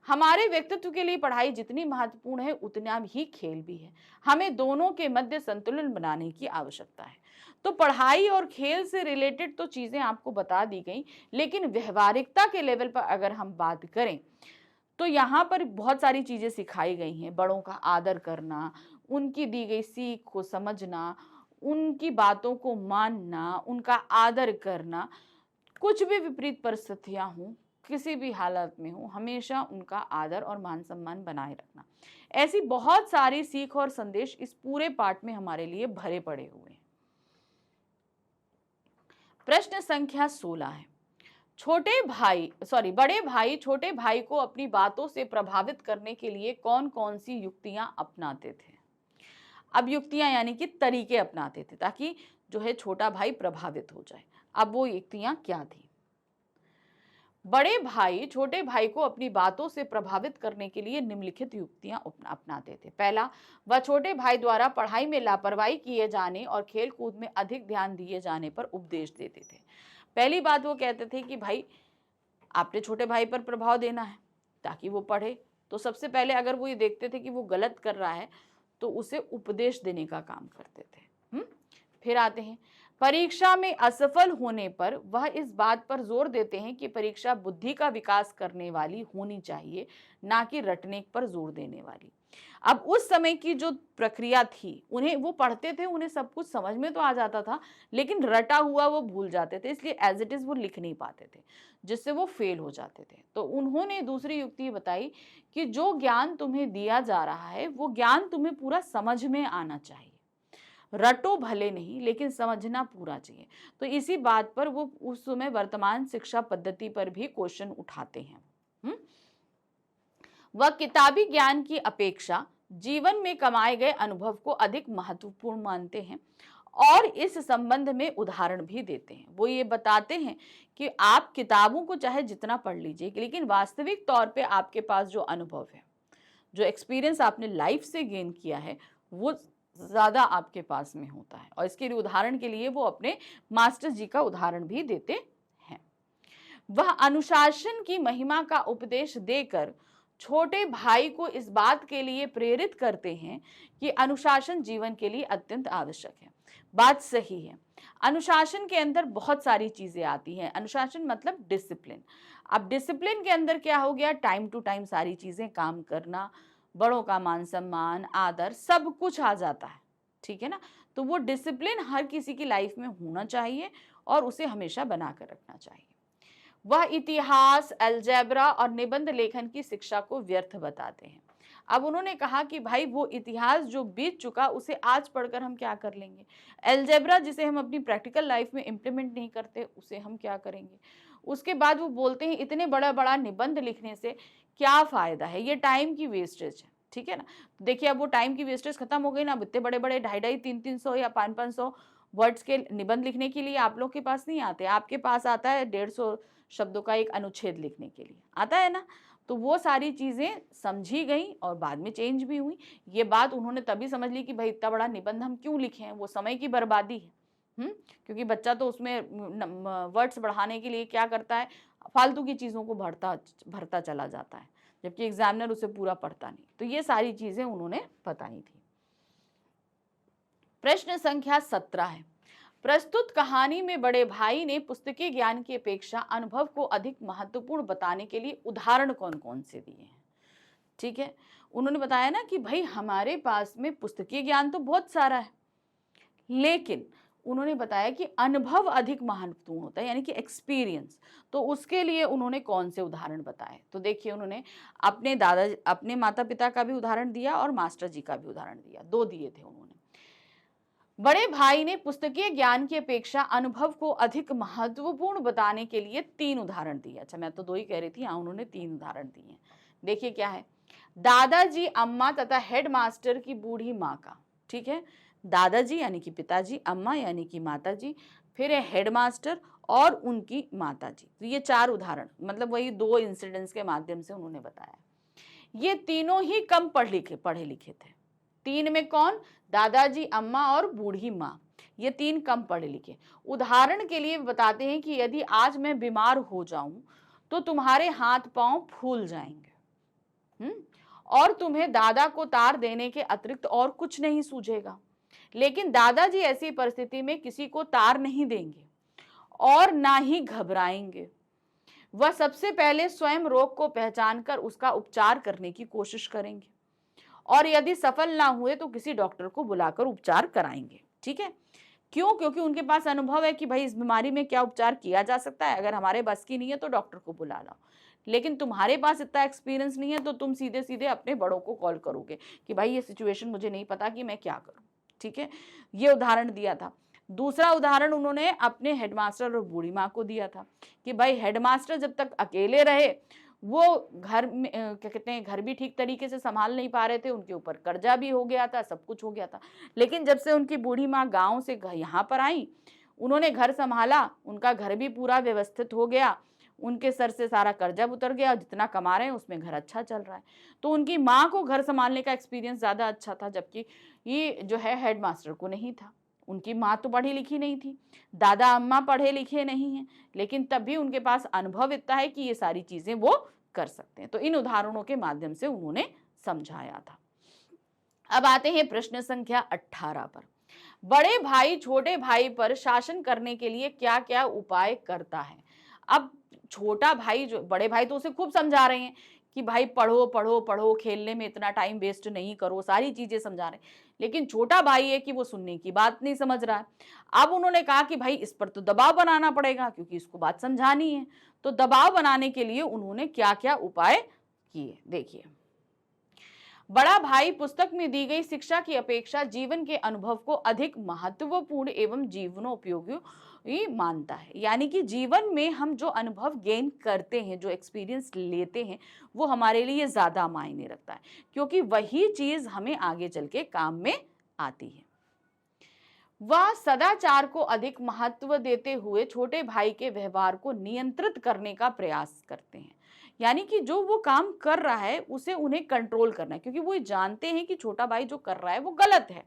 हमारे व्यक्तित्व के लिए पढ़ाई जितनी महत्वपूर्ण है उतना ही खेल भी है। हमें दोनों के मध्य संतुलन बनाने की आवश्यकता है। तो पढ़ाई और खेल से रिलेटेड तो चीजें आपको बता दी गई, लेकिन व्यवहारिकता के लेवल पर अगर हम बात करें तो यहाँ पर बहुत सारी चीजें सिखाई गई हैं। बड़ों का आदर करना, उनकी दी गई सीख को समझना, उनकी बातों को मानना, उनका आदर करना, कुछ भी विपरीत परिस्थितियां हों, किसी भी हालत में हो, हमेशा उनका आदर और मान सम्मान बनाए रखना। ऐसी बहुत सारी सीख और संदेश इस पूरे पाठ में हमारे लिए भरे पड़े हुए हैं। प्रश्न संख्या 16 है, बड़े भाई छोटे भाई को अपनी बातों से प्रभावित करने के लिए कौन कौन सी युक्तियां अपनाते थे। अब युक्तियां यानी कि तरीके अपनाते थे ताकि जो है छोटा भाई प्रभावित हो जाए। अब वो युक्तियां क्या थी। बड़े भाई छोटे भाई को अपनी बातों से प्रभावित करने के लिए निम्नलिखित युक्तियां अपनाते थे। पहला, वह छोटे भाई द्वारा पढ़ाई में लापरवाही किए जाने और खेल कूद में अधिक ध्यान दिए जाने पर उपदेश देते थे। पहली बात वो कहते थे कि भाई आपने छोटे भाई पर प्रभाव देना है ताकि वो पढ़े, तो सबसे पहले अगर वो ये देखते थे कि वो गलत कर रहा है तो उसे उपदेश देने का काम करते थे। फिर आते हैं, परीक्षा में असफल होने पर वह इस बात पर जोर देते हैं कि परीक्षा बुद्धि का विकास करने वाली होनी चाहिए, ना कि रटने पर जोर देने वाली। अब उस समय की जो प्रक्रिया थी, उन्हें वो पढ़ते थे, उन्हें सब कुछ समझ में तो आ जाता था, लेकिन रटा हुआ वो भूल जाते थे, इसलिए एज इट इज वो लिख नहीं पाते थे, जिससे वो फेल हो जाते थे। तो उन्होंने दूसरी युक्ति बताई कि जो ज्ञान तुम्हें दिया जा रहा है वो ज्ञान तुम्हें पूरा समझ में आना चाहिए, रटो भले नहीं लेकिन समझना पूरा चाहिए। तो इसी बात पर वो उस समय वर्तमान शिक्षा पद्धति पर भी क्वेश्चन उठाते हैं। वह किताबी ज्ञान की अपेक्षा जीवन में कमाए गए अनुभव को अधिक महत्वपूर्ण मानते हैं और इस संबंध में उदाहरण भी देते हैं। वो ये बताते हैं कि आप किताबों को चाहे जितना पढ़ लीजिए, लेकिन वास्तविक तौर पे आपके पास जो अनुभव है, जो एक्सपीरियंस आपने लाइफ से गेन किया है, वो ज्यादा आपके पास में होता है। और इसके लिए उदाहरण के लिए वो अपने मास्टर जी का उदाहरण भी देते हैं। वह अनुशासन की महिमा का उपदेश देकर छोटे भाई को इस बात के लिए प्रेरित करते हैं कि अनुशासन जीवन के लिए अत्यंत आवश्यक है। बात सही है, अनुशासन के अंदर बहुत सारी चीजें आती हैं। अनुशासन मतलब डिसिप्लिन। अब डिसिप्लिन के अंदर क्या हो गया, टाइम टू टाइम सारी चीजें काम करना, बड़ों का मान सम्मान आदर सब कुछ आ जाता है, ठीक है ना। तो वो डिसिप्लिन हर किसी की लाइफ में होना चाहिए और उसे हमेशा बनाकर रखना चाहिए। वह इतिहास, अलजेब्रा और निबंध लेखन की शिक्षा को व्यर्थ बताते हैं। अब उन्होंने कहा कि भाई वो इतिहास जो बीत चुका उसे आज पढ़कर हम क्या कर लेंगे, अलजेब्रा जिसे हम अपनी प्रैक्टिकल लाइफ में इम्प्लीमेंट नहीं करते उसे हम क्या करेंगे। उसके बाद वो बोलते हैं इतने बड़ा बड़ा निबंध लिखने से क्या फायदा है, ये टाइम की वेस्टेज है, ठीक है ना। देखिए अब वो टाइम की वेस्टेज खत्म हो गई ना। अब इतने बड़े बड़े 250, 300 या 500 वर्ड्स के निबंध लिखने के लिए आप लोग के पास नहीं आते, आपके पास आता है 150 शब्दों का एक अनुच्छेद लिखने के लिए आता है ना। तो वो सारी चीजें समझी गई और बाद में चेंज भी हुई। ये बात उन्होंने तभी समझ ली कि भाई इतना बड़ा निबंध हम क्यों लिखें, वो समय की बर्बादी है। क्योंकि बच्चा तो उसमें वर्ड्स बढ़ाने के लिए क्या करता है, फालतू की चीजों को भरता चला जाता है, जबकि एग्जामिनर उसे पूरा पढ़ता नहीं। तो ये सारी चीजें उन्होंने बताई थी। प्रश्न संख्या 17 है, प्रस्तुत कहानी में बड़े भाई ने पुस्तकीय ज्ञान की अपेक्षा अनुभव को अधिक महत्वपूर्ण बताने के लिए उदाहरण कौन कौन से दिए हैं। ठीक है, उन्होंने बताया ना कि भाई हमारे पास में पुस्तकीय ज्ञान तो बहुत सारा है, लेकिन उन्होंने बताया कि अनुभव अधिक महत्वपूर्ण होता है, यानी कि एक्सपीरियंस। तो उसके लिए उन्होंने कौन से उदाहरण बताए, तो देखिए उन्होंने अपने माता पिता का भी उदाहरण दिया और मास्टर जी का भी उदाहरण दिया, 2 दिए थे उन्होंने। बड़े भाई ने पुस्तकीय ज्ञान की अपेक्षा अनुभव को अधिक महत्वपूर्ण बताने के लिए 3 उदाहरण दिए। अच्छा मैं तो 2 ही कह रही थी, हाँ उन्होंने 3 उदाहरण दिए हैं। देखिए क्या है, दादाजी, अम्मा तथा हेडमास्टर की बूढ़ी माँ का। ठीक है, दादाजी यानी कि पिताजी, अम्मा यानी कि माताजी, फिर है हेडमास्टर और उनकी माताजी। तो ये 4 उदाहरण, मतलब वही 2 इंसिडेंट्स के माध्यम से उन्होंने बताया। ये तीनों ही कम पढ़े लिखे थे। 3 में कौन, दादाजी, अम्मा और बूढ़ी माँ, ये 3 कम पढ़े लिखे। उदाहरण के लिए बताते हैं कि यदि आज मैं बीमार हो जाऊं तो तुम्हारे हाथ पांव फूल जाएंगे, और तुम्हें दादा को तार देने के अतिरिक्त और कुछ नहीं सूझेगा। लेकिन दादाजी ऐसी परिस्थिति में किसी को तार नहीं देंगे और ना ही घबराएंगे। वह सबसे पहले स्वयं रोग को पहचानकर उसका उपचार करने की कोशिश करेंगे और यदि सफल ना हुए तो किसी डॉक्टर को बुलाकर उपचार कराएंगे। ठीक है, क्यों, क्योंकि उनके पास अनुभव है कि भाई इस बीमारी में क्या उपचार किया जा सकता है, अगर हमारे बस की नहीं है तो डॉक्टर को बुला लो। लेकिन तुम्हारे पास इतना एक्सपीरियंस नहीं है तो तुम सीधे सीधे अपने बड़ों को कॉल करोगे कि भाई ये सिचुएशन मुझे नहीं पता कि मैं क्या करूं। ठीक है, ये उदाहरण दिया था। दूसरा उदाहरण उन्होंने अपने हेडमास्टर और बूढ़ी माँ को दिया था कि भाई हेडमास्टर जब तक अकेले रहे वो घर में क्या कहते हैं, घर भी ठीक तरीके से संभाल नहीं पा रहे थे, उनके ऊपर कर्जा भी हो गया था, सब कुछ हो गया था। लेकिन जब से उनकी बूढ़ी माँ गांव से यहाँ पर आई, उन्होंने घर संभाला, उनका घर भी पूरा व्यवस्थित हो गया, उनके सर से सारा कर्जा उतर गया, जितना कमा रहे हैं उसमें घर अच्छा चल रहा है। तो उनकी माँ को घर संभालने का एक्सपीरियंस ज्यादा अच्छा था, जबकि ये जो है हेडमास्टर को नहीं था। उनकी माँ तो पढ़ी लिखी नहीं थी, दादा अम्मा पढ़े लिखे नहीं हैं, लेकिन तब भी उनके पास अनुभव इतना है कि ये सारी चीजें वो कर सकते हैं। तो इन उदाहरणों के माध्यम से उन्होंने समझाया था। अब आते हैं प्रश्न संख्या 18 पर। बड़े भाई छोटे भाई पर शासन करने के लिए क्या क्या उपाय करता है। अब छोटा भाई जो बड़े भाई तो उसे खूब समझा रहे हैं कि भाई पढ़ो पढ़ो पढ़ो, खेलने में इतना टाइम वेस्ट नहीं करो, सारी चीजें समझा रहे हैं। लेकिन छोटा भाई है कि वो सुनने की बात नहीं समझ रहा है। अब उन्होंने कहा कि भाई इस पर तो दबाव बनाना पड़ेगा क्योंकि इसको बात समझानी है। तो दबाव बनाने के लिए उन्होंने क्या क्या उपाय किए, देखिए। बड़ा भाई पुस्तक में दी गई शिक्षा की अपेक्षा जीवन के अनुभव को अधिक महत्वपूर्ण एवं जीवनोपयोगी मानता है। यानी कि जीवन में हम जो अनुभव गेन करते हैं, जो एक्सपीरियंस लेते हैं, वो हमारे लिए ज्यादा मायने रखता है, क्योंकि वही चीज हमें आगे चल के काम में आती है। वह सदाचार को अधिक महत्व देते हुए छोटे भाई के व्यवहार को नियंत्रित करने का प्रयास करते हैं। यानी कि जो वो काम कर रहा है उसे उन्हें कंट्रोल करना है, क्योंकि वो जानते हैं कि छोटा भाई जो कर रहा है वो गलत है।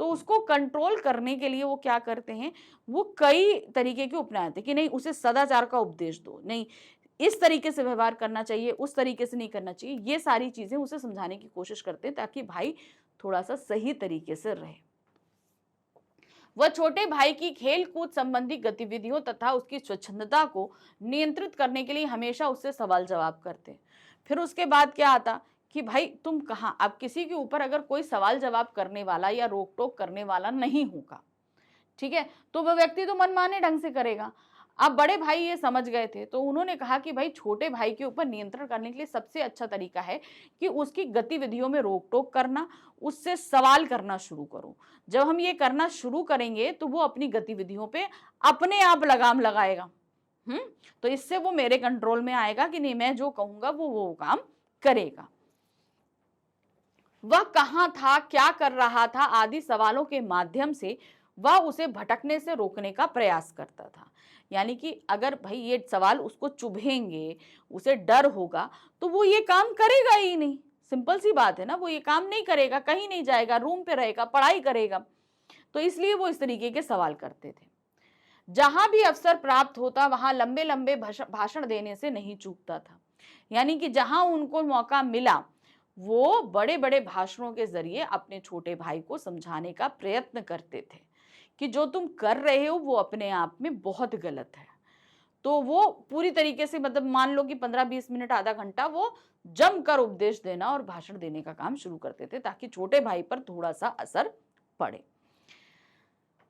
तो उसको कंट्रोल करने के लिए वो क्या करते हैं, वो कई तरीके के अपनाते हैं कि नहीं, उसे सदाचार का उपदेश दो, नहीं इस तरीके से व्यवहार करना चाहिए, उस तरीके से नहीं करना चाहिए। ये सारी चीजें उसे समझाने की कोशिश करते हैं ताकि भाई थोड़ा सा सही तरीके से रहे। वह छोटे भाई की खेल कूद संबंधी गतिविधियों तथा उसकी स्वच्छंदता को नियंत्रित करने के लिए हमेशा उससे सवाल जवाब करते। फिर उसके बाद क्या आता कि भाई तुम कहाँ, अब किसी के ऊपर अगर कोई सवाल जवाब करने वाला या रोक टोक करने वाला नहीं होगा, ठीक है, तो वह व्यक्ति तो मनमाने ढंग से करेगा। अब बड़े भाई ये समझ गए थे, तो उन्होंने कहा कि भाई छोटे भाई के ऊपर नियंत्रण करने के लिए सबसे अच्छा तरीका है कि उसकी गतिविधियों में रोक टोक करना, उससे सवाल करना शुरू करो। जब हम ये करना शुरू करेंगे तो वो अपनी गतिविधियों पे अपने आप लगाम लगाएगा। तो इससे वो मेरे कंट्रोल में आएगा कि नहीं, मैं जो कहूंगा वो काम करेगा। वह कहाँ था, क्या कर रहा था आदि सवालों के माध्यम से वह उसे भटकने से रोकने का प्रयास करता था। यानी कि अगर भाई ये सवाल उसको चुभेंगे, उसे डर होगा, तो वो ये काम करेगा ही नहीं। सिंपल सी बात है ना, वो ये काम नहीं करेगा, कहीं नहीं जाएगा, रूम पे रहेगा, पढ़ाई करेगा। तो इसलिए वो इस तरीके के सवाल करते थे। जहां भी अवसर प्राप्त होता वहां लंबे लंबे भाषण देने से नहीं चूकता था। यानी कि जहां उनको मौका मिला वो बड़े बड़े भाषणों के जरिए अपने छोटे भाई को समझाने का प्रयत्न करते थे कि जो तुम कर रहे हो वो अपने आप में बहुत गलत है। तो वो पूरी तरीके से, मतलब मान लो कि 15-20 मिनट आधा घंटा वो जमकर उपदेश देना और भाषण देने का काम शुरू करते थे ताकि छोटे भाई पर थोड़ा सा असर पड़े।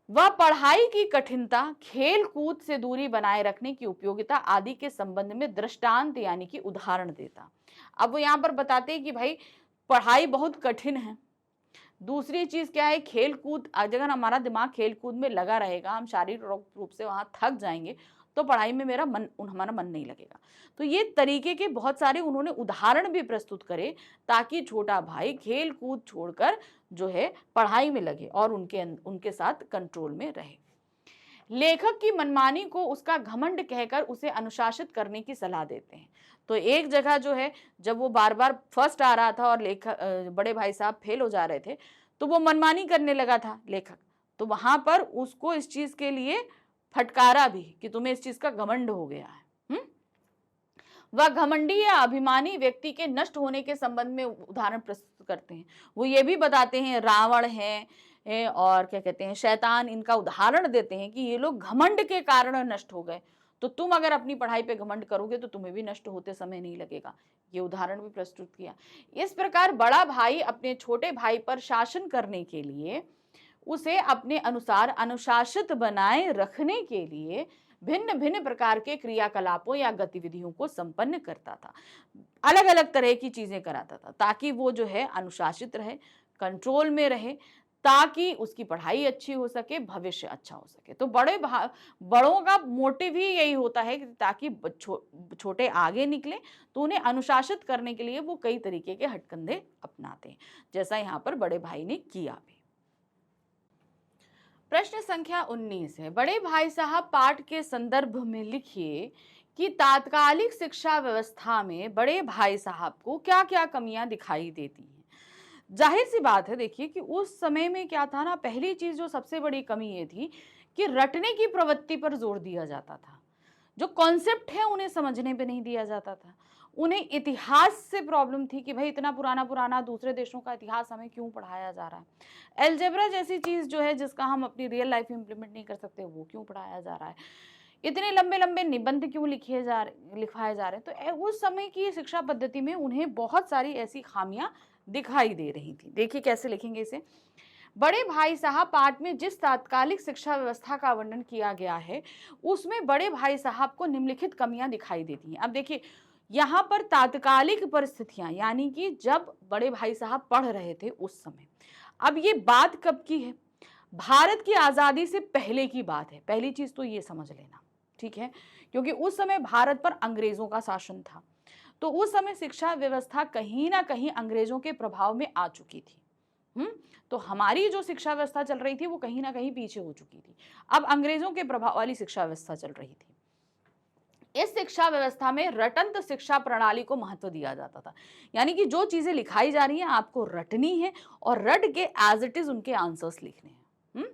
वह पढ़ाई की कठिनता, खेल कूद से दूरी बनाए रखने की उपयोगिता आदि के संबंध में दृष्टांत यानी कि उदाहरण देता। अब वो यहाँ पर बताते हैं कि भाई पढ़ाई बहुत कठिन है। दूसरी चीज क्या है, खेल कूद, अगर हमारा दिमाग खेल कूद में लगा रहेगा, हम शारीरिक रूप से वहां थक जाएंगे, तो पढ़ाई में हमारा मन नहीं लगेगा। तो ये तरीके के बहुत सारे उन्होंने उदाहरण भी प्रस्तुत करे ताकि छोटा भाई खेल कूद छोड़कर जो है पढ़ाई में लगे और उनके साथ कंट्रोल में रहे। लेखक की मनमानी को उसका घमंड कहकर उसे अनुशासित करने की सलाह देते हैं। तो एक जगह जो है, जब वो बार बार फर्स्ट आ रहा था और लेखक बड़े भाई साहब फेल हो जा रहे थे, तो वो मनमानी करने लगा था लेखक। तो वहां पर उसको इस चीज के लिए फटकारा भी कि तुम्हें इस चीज का घमंड हो गया है। वह घमंडी या अभिमानी व्यक्ति के नष्ट होने के संबंध में उदाहरण प्रस्तुत करते हैं। वो ये भी बताते हैं रावण है और क्या कहते हैं शैतान, इनका उदाहरण देते हैं कि ये लोग घमंड के कारण नष्ट हो गए। तो तुम अगर अपनी पढ़ाई पे घमंड करोगे तो तुम्हें भी नष्ट होते समय नहीं लगेगा। ये उदाहरण भी प्रस्तुत किया। इस प्रकार बड़ा भाई अपने छोटे भाई पर शासन करने के लिए, उसे अपने अनुसार अनुशासित बनाए रखने के लिए भिन्न भिन्न प्रकार के क्रियाकलापों या गतिविधियों को संपन्न करता था। अलग अलग तरह की चीजें कराता था ताकि वो जो है अनुशासित रहे, कंट्रोल में रहे, ताकि उसकी पढ़ाई अच्छी हो सके, भविष्य अच्छा हो सके। तो बड़ों का मोटिव ही यही होता है कि ताकि छोटे आगे निकले, तो उन्हें अनुशासित करने के लिए वो कई तरीके के हथकंडे अपनाते हैं, जैसा यहाँ पर बड़े भाई ने किया भी। प्रश्न संख्या 19 है, बड़े भाई साहब पाठ के संदर्भ में लिखिए कि तात्कालिक शिक्षा व्यवस्था में बड़े भाई साहब को क्या क्या कमियां दिखाई देती हैं। जाहिर सी बात है, देखिए कि उस समय में क्या था ना, पहली चीज जो सबसे बड़ी कमी ये थी कि रटने की प्रवृत्ति पर जोर दिया जाता था। जो कॉन्सेप्ट है उन्हें समझने पे नहीं दिया जाता था। उन्हें इतिहास से प्रॉब्लम थी कि भाई इतना पुराना पुराना दूसरे देशों का इतिहास हमें क्यों पढ़ाया जा रहा है। अलजेब्रा जैसी चीज़ जो है जिसका हम अपनी रियल लाइफ में इम्प्लीमेंट नहीं कर सकते, वो क्यों पढ़ाया जा रहा है। इतने लंबे लंबे निबंध क्यों लिखवाए जा रहे हैं। तो उस समय की शिक्षा पद्धति में उन्हें बहुत सारी ऐसी खामियां दिखाई दे रही थी। देखिए कैसे लिखेंगे इसे। बड़े भाई साहब पाठ में जिस तात्कालिक शिक्षा व्यवस्था का वर्णन किया गया है उसमें बड़े भाई साहब को निम्नलिखित कमियां दिखाई देती हैं। अब देखिए यहाँ पर तात्कालिक परिस्थितियां, यानी कि जब बड़े भाई साहब पढ़ रहे थे उस समय। अब ये बात कब की है? भारत की आजादी से पहले की बात है। पहली चीज तो ये समझ लेना, ठीक है, क्योंकि उस समय भारत पर अंग्रेजों का शासन था। तो उस समय शिक्षा व्यवस्था कहीं ना कहीं अंग्रेजों के प्रभाव में आ चुकी थी। तो हमारी जो शिक्षा व्यवस्था चल रही थी वो कहीं ना कहीं पीछे हो चुकी थी। अब अंग्रेजों के प्रभाव वाली शिक्षा व्यवस्था चल रही थी। इस शिक्षा व्यवस्था में रटंत शिक्षा प्रणाली को महत्व दिया जाता था, यानी कि जो चीजें लिखाई जा रही हैं आपको रटनी है और रट के एज इट इज उनके आंसर्स लिखने हैं।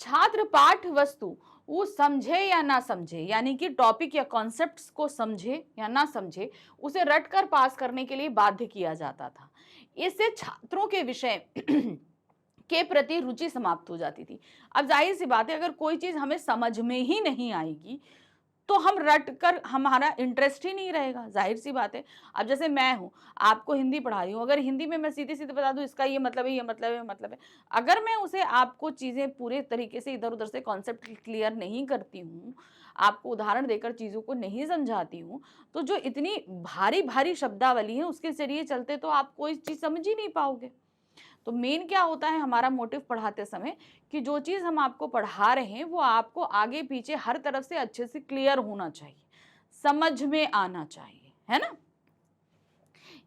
छात्र पाठ वस्तु वो समझे या ना समझे, यानी कि टॉपिक या कॉन्सेप्ट्स को समझे या ना समझे, उसे रट कर पास करने के लिए बाध्य किया जाता था। इससे छात्रों के विषय के प्रति रुचि समाप्त हो जाती थी। अब जाहिर सी बात है, अगर कोई चीज हमें समझ में ही नहीं आएगी तो हम रट कर हमारा इंटरेस्ट ही नहीं रहेगा, जाहिर सी बात है। अब जैसे मैं हूँ, आपको हिंदी पढ़ा रही हूँ, अगर हिंदी में मैं सीधे सीधे बता दूँ इसका ये मतलब है, ये मतलब है, मतलब है, अगर मैं उसे आपको चीज़ें पूरे तरीके से इधर उधर से कॉन्सेप्ट क्लियर नहीं करती हूँ, आपको उदाहरण देकर चीज़ों को नहीं समझाती हूँ, तो जो इतनी भारी भारी शब्दावली है उसके जरिए चलते तो आप कोई चीज़ समझ ही नहीं पाओगे। तो मेन क्या होता है हमारा मोटिव पढ़ाते समय, कि जो चीज हम आपको पढ़ा रहे हैं वो आपको आगे पीछे हर तरफ से अच्छे से क्लियर होना चाहिए, समझ में आना चाहिए, है ना।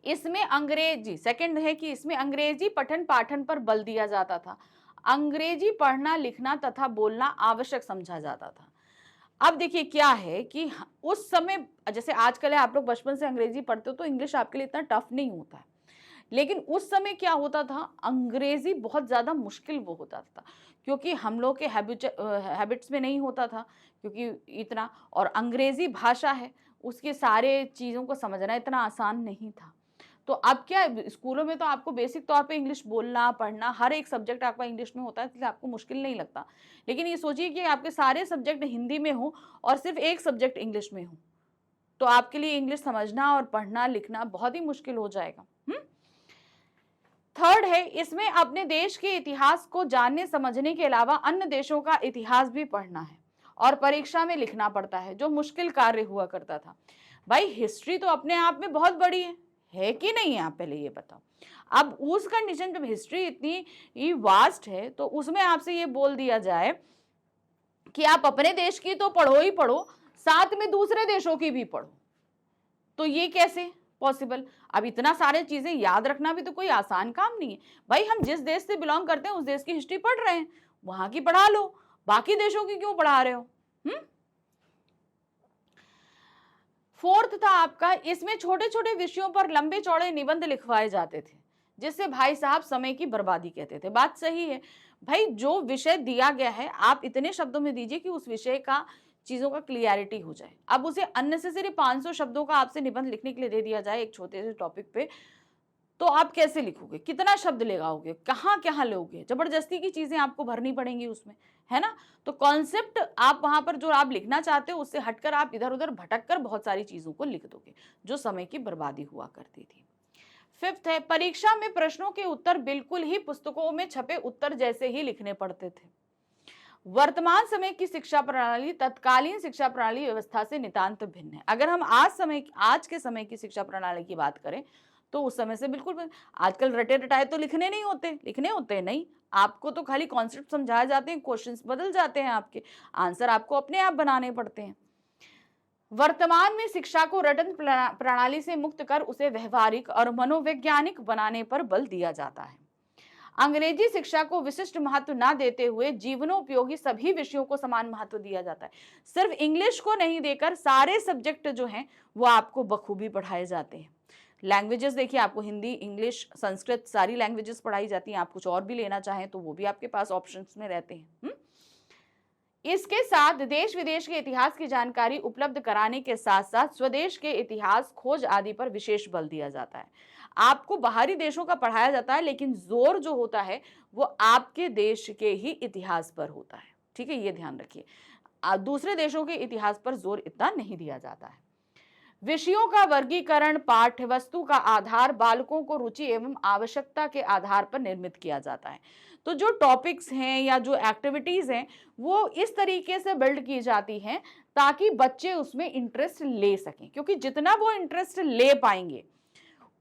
इसमें अंग्रेजी, सेकंड है कि इसमें अंग्रेजी पठन पाठन पर बल दिया जाता था। अंग्रेजी पढ़ना लिखना तथा बोलना आवश्यक समझा जाता था। अब देखिए क्या है कि उस समय, जैसे आजकल है आप लोग बचपन से अंग्रेजी पढ़ते हो तो इंग्लिश आपके लिए इतना टफ नहीं होता है, लेकिन उस समय क्या होता था, अंग्रेजी बहुत ज़्यादा मुश्किल वो होता था, क्योंकि हम लोग के हैबिट्स में नहीं होता था, क्योंकि इतना, और अंग्रेजी भाषा है उसके सारे चीज़ों को समझना इतना आसान नहीं था। तो अब क्या, स्कूलों में तो आपको बेसिक तौर पे इंग्लिश बोलना पढ़ना हर एक सब्जेक्ट आपका इंग्लिश में होता है, इसलिए आपको मुश्किल नहीं लगता। लेकिन ये सोचिए कि आपके सारे सब्जेक्ट हिंदी में हो और सिर्फ एक सब्जेक्ट इंग्लिश में हो, तो आपके लिए इंग्लिश समझना और पढ़ना लिखना बहुत ही मुश्किल हो जाएगा। थर्ड है, इसमें अपने देश के इतिहास को जानने समझने के अलावा अन्य देशों का इतिहास भी पढ़ना है और परीक्षा में लिखना पड़ता है, जो मुश्किल कार्य हुआ करता था। भाई हिस्ट्री तो अपने आप में बहुत बड़ी है कि नहीं है, आप पहले ये बताओ। अब उस कंडीशन जब हिस्ट्री इतनी वास्ट है तो उसमें आपसे ये बोल दिया जाए कि आप अपने देश की तो पढ़ो ही पढ़ो, साथ में दूसरे देशों की भी पढ़ो, तो ये कैसे पॉसिबल। अब इतना सारे चीजें याद रखना भी तो कोई आसान काम नहीं है। भाई हम जिस देश से बिलोंग करते हैं उस देश की हिस्ट्री पढ़ रहे हैं, वहां की पढ़ा लो, बाकी देशों की क्यों पढ़ा रहे हो। फोर्थ था आपका, इसमें छोटे छोटे विषयों पर लंबे चौड़े निबंध लिखवाए जाते थे, जिससे भाई साहब समय की बर्बादी कहते थे। बात सही है भाई, जो विषय दिया गया है आप इतने शब्दों में दीजिए कि उस विषय का चीजों का क्लियरिटी हो जाए। अब उसे अननेसेसरी 500 शब्दों का आपसे निबंध लिखने के लिए दे दिया जाए एक छोटे से टॉपिक पे, तो आप कैसे लिखोगे, कितना शब्द लगाओगे, कहाँ कहाँ लोगे, जबरदस्ती की चीजें आपको भरनी पड़ेंगी उसमें, है ना। तो कॉन्सेप्ट आप वहां पर जो आप लिखना चाहते हो उससे हटकर आप इधर उधर भटक कर बहुत सारी चीजों को लिख दोगे, जो समय की बर्बादी हुआ करती थी। फिफ्थ है, परीक्षा में प्रश्नों के उत्तर बिल्कुल ही पुस्तकों में छपे उत्तर जैसे ही लिखने पड़ते थे। वर्तमान समय की शिक्षा प्रणाली तत्कालीन शिक्षा प्रणाली व्यवस्था से नितांत भिन्न है। अगर हम आज के समय की शिक्षा प्रणाली की बात करें तो उस समय से बिल्कुल, आजकल रटे रटाए तो लिखने होते नहीं, आपको तो खाली कॉन्सेप्ट समझाए जाते हैं, क्वेश्चंस बदल जाते हैं, आपके आंसर आपको अपने आप बनाने पड़ते हैं। वर्तमान में शिक्षा को रटन प्रणाली से मुक्त कर उसे व्यवहारिक और मनोवैज्ञानिक बनाने पर बल दिया जाता है। अंग्रेजी शिक्षा को विशिष्ट महत्व ना देते हुए जीवनोपयोगी सभी विषयों को समान महत्व दिया जाता है। सिर्फ इंग्लिश को नहीं देकर सारे सब्जेक्ट जो हैं वो आपको बखूबी पढ़ाए जाते हैं। लैंग्वेजेस देखिए, आपको हिंदी इंग्लिश संस्कृत सारी लैंग्वेजेस पढ़ाई जाती हैं। आप कुछ और भी लेना चाहें तो वो भी आपके पास ऑप्शंस में रहते हैं। इसके साथ देश विदेश के इतिहास की जानकारी उपलब्ध कराने के साथ साथ स्वदेश के इतिहास, खोज आदि पर विशेष बल दिया जाता है। आपको बाहरी देशों का पढ़ाया जाता है, लेकिन जोर जो होता है वो आपके देश के ही इतिहास पर होता है। ठीक है, ये ध्यान रखिए। दूसरे देशों के इतिहास पर जोर इतना नहीं दिया जाता है। विषयों का वर्गीकरण पाठ्य वस्तु का आधार बालकों को रुचि एवं आवश्यकता के आधार पर निर्मित किया जाता है। तो जो टॉपिक्स हैं या जो एक्टिविटीज हैं वो इस तरीके से बिल्ड की जाती हैं ताकि बच्चे उसमें इंटरेस्ट ले सकें, क्योंकि जितना वो इंटरेस्ट ले पाएंगे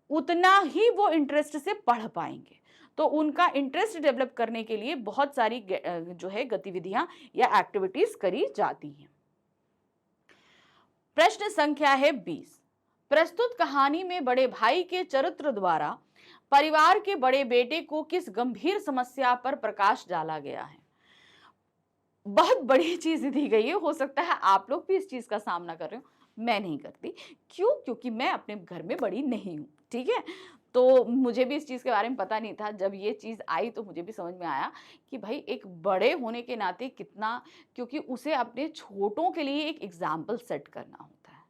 उतना ही वो इंटरेस्ट से पढ़ पाएंगे। तो उनका इंटरेस्ट डेवलप करने के लिए बहुत सारी जो है गतिविधियां या एक्टिविटीज करी जाती हैं। प्रश्न संख्या है 20। प्रस्तुत कहानी में बड़े भाई के चरित्र द्वारा परिवार के बड़े बेटे को किस गंभीर समस्या पर प्रकाश डाला गया है? बहुत बड़ी चीज दी गई है, हो सकता है आप लोग भी इस चीज का सामना कर रहे हो, मैं नहीं करती। क्यों? क्योंकि मैं अपने घर में बड़ी नहीं हूं। ठीक है, तो मुझे भी इस चीज के बारे में पता नहीं था। जब ये चीज आई तो मुझे भी समझ में आया कि भाई एक बड़े होने के नाते कितना, क्योंकि उसे अपने छोटों के लिए एक एग्जाम्पल सेट करना होता है,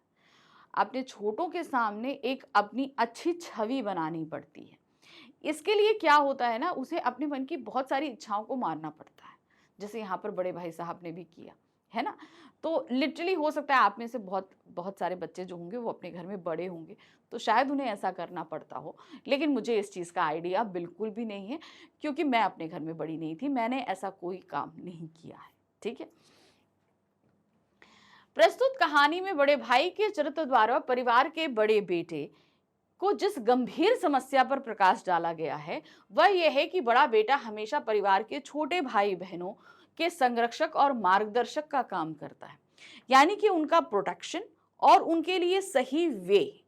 अपने छोटों के सामने एक अपनी अच्छी छवि बनानी पड़ती है। इसके लिए क्या होता है ना, उसे अपने मन की बहुत सारी इच्छाओं को मारना पड़ता है, जैसे यहाँ पर बड़े भाई साहब ने भी किया है ना। तो लिटरली हो सकता है आप में से बहुत बहुत सारे बच्चे जो होंगे वो अपने घर में बड़े होंगे, तो शायद उन्हें ऐसा करना पड़ता हो, लेकिन मुझे इस चीज़ का आइडिया बिल्कुल भी नहीं है, क्योंकि मैं अपने घर में बड़ी नहीं थी, मैंने ऐसा कोई काम नहीं किया है। ठीक है, प्रस्तुत कहानी में बड़े भाई के चरित्र द्वारा परिवार के बड़े बेटे को जिस गंभीर समस्या पर प्रकाश डाला गया है वह यह है कि बड़ा बेटा हमेशा परिवार के छोटे भाई बहनों के संरक्षक और मार्गदर्शक का काम करता है, यानी कि उनका प्रोटेक्शन और उनके लिए सही वे,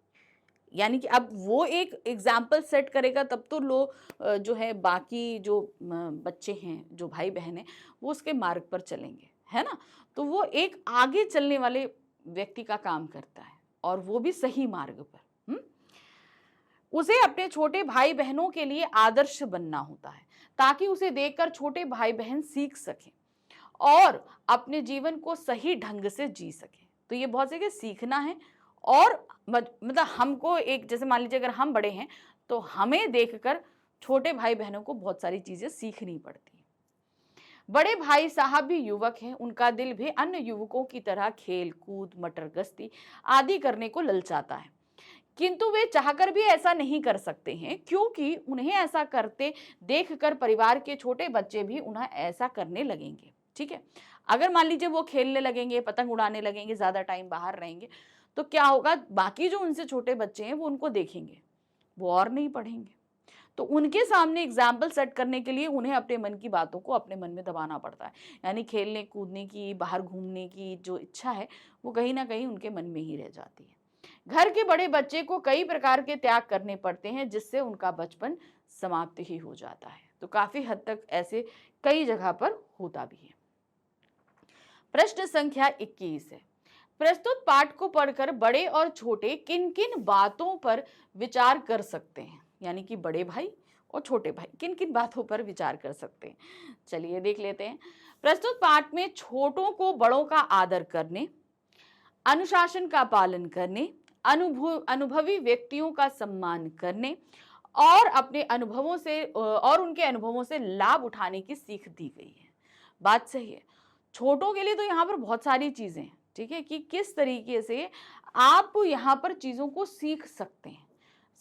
यानी कि अब वो एक एग्जाम्पल सेट करेगा तब तो लोग जो है बाकी जो बच्चे हैं, जो भाई बहन हैं, वो उसके मार्ग पर चलेंगे, है ना। तो वो एक आगे चलने वाले व्यक्ति का काम करता है और वो भी सही मार्ग पर। उसे अपने छोटे भाई बहनों के लिए आदर्श बनना होता है ताकि उसे देखकर छोटे भाई बहन सीख सकें और अपने जीवन को सही ढंग से जी सकें। तो ये बहुत से सीखना है, और मतलब हमको एक, जैसे मान लीजिए अगर हम बड़े हैं तो हमें देखकर छोटे भाई बहनों को बहुत सारी चीजें सीखनी पड़ती हैं। बड़े भाई साहब भी युवक हैं, उनका दिल भी अन्य युवकों की तरह खेल कूद मटर गश्ती आदि करने को ललचाता है, किंतु वे चाहकर भी ऐसा नहीं कर सकते हैं, क्योंकि उन्हें ऐसा करते देखकर परिवार के छोटे बच्चे भी उन्हें ऐसा करने लगेंगे। ठीक है, अगर मान लीजिए वो खेलने लगेंगे, पतंग उड़ाने लगेंगे, ज्यादा टाइम बाहर रहेंगे, तो क्या होगा, बाकी जो उनसे छोटे बच्चे हैं वो उनको देखेंगे, वो और नहीं पढ़ेंगे। तो उनके सामने एग्जाम्पल सेट करने के लिए उन्हें अपने मन की बातों को अपने मन में दबाना पड़ता है, यानी खेलने कूदने की, बाहर घूमने की जो इच्छा है वो कहीं ना कहीं उनके मन में ही रह जाती है। घर के बड़े बच्चे को कई प्रकार के त्याग करने पड़ते हैं, जिससे उनका बचपन समाप्त ही हो जाता है। तो काफी हद तक ऐसे कई जगह पर होता भी है। प्रश्न संख्या 21 है। प्रस्तुत पाठ को पढ़कर बड़े और छोटे किन किन बातों पर विचार कर सकते हैं, यानी कि बड़े भाई और छोटे भाई किन किन बातों पर विचार कर सकते हैं, चलिए देख लेते हैं। प्रस्तुत पाठ में छोटों को बड़ों का आदर करने, अनुशासन का पालन करने, अनुभवी व्यक्तियों का सम्मान करने और अपने अनुभवों से और उनके अनुभवों से लाभ उठाने की सीख दी गई है। बात सही है, छोटों के लिए तो यहाँ पर बहुत सारी चीजें हैं। ठीक है, कि किस तरीके से आप यहाँ पर चीजों को सीख सकते हैं।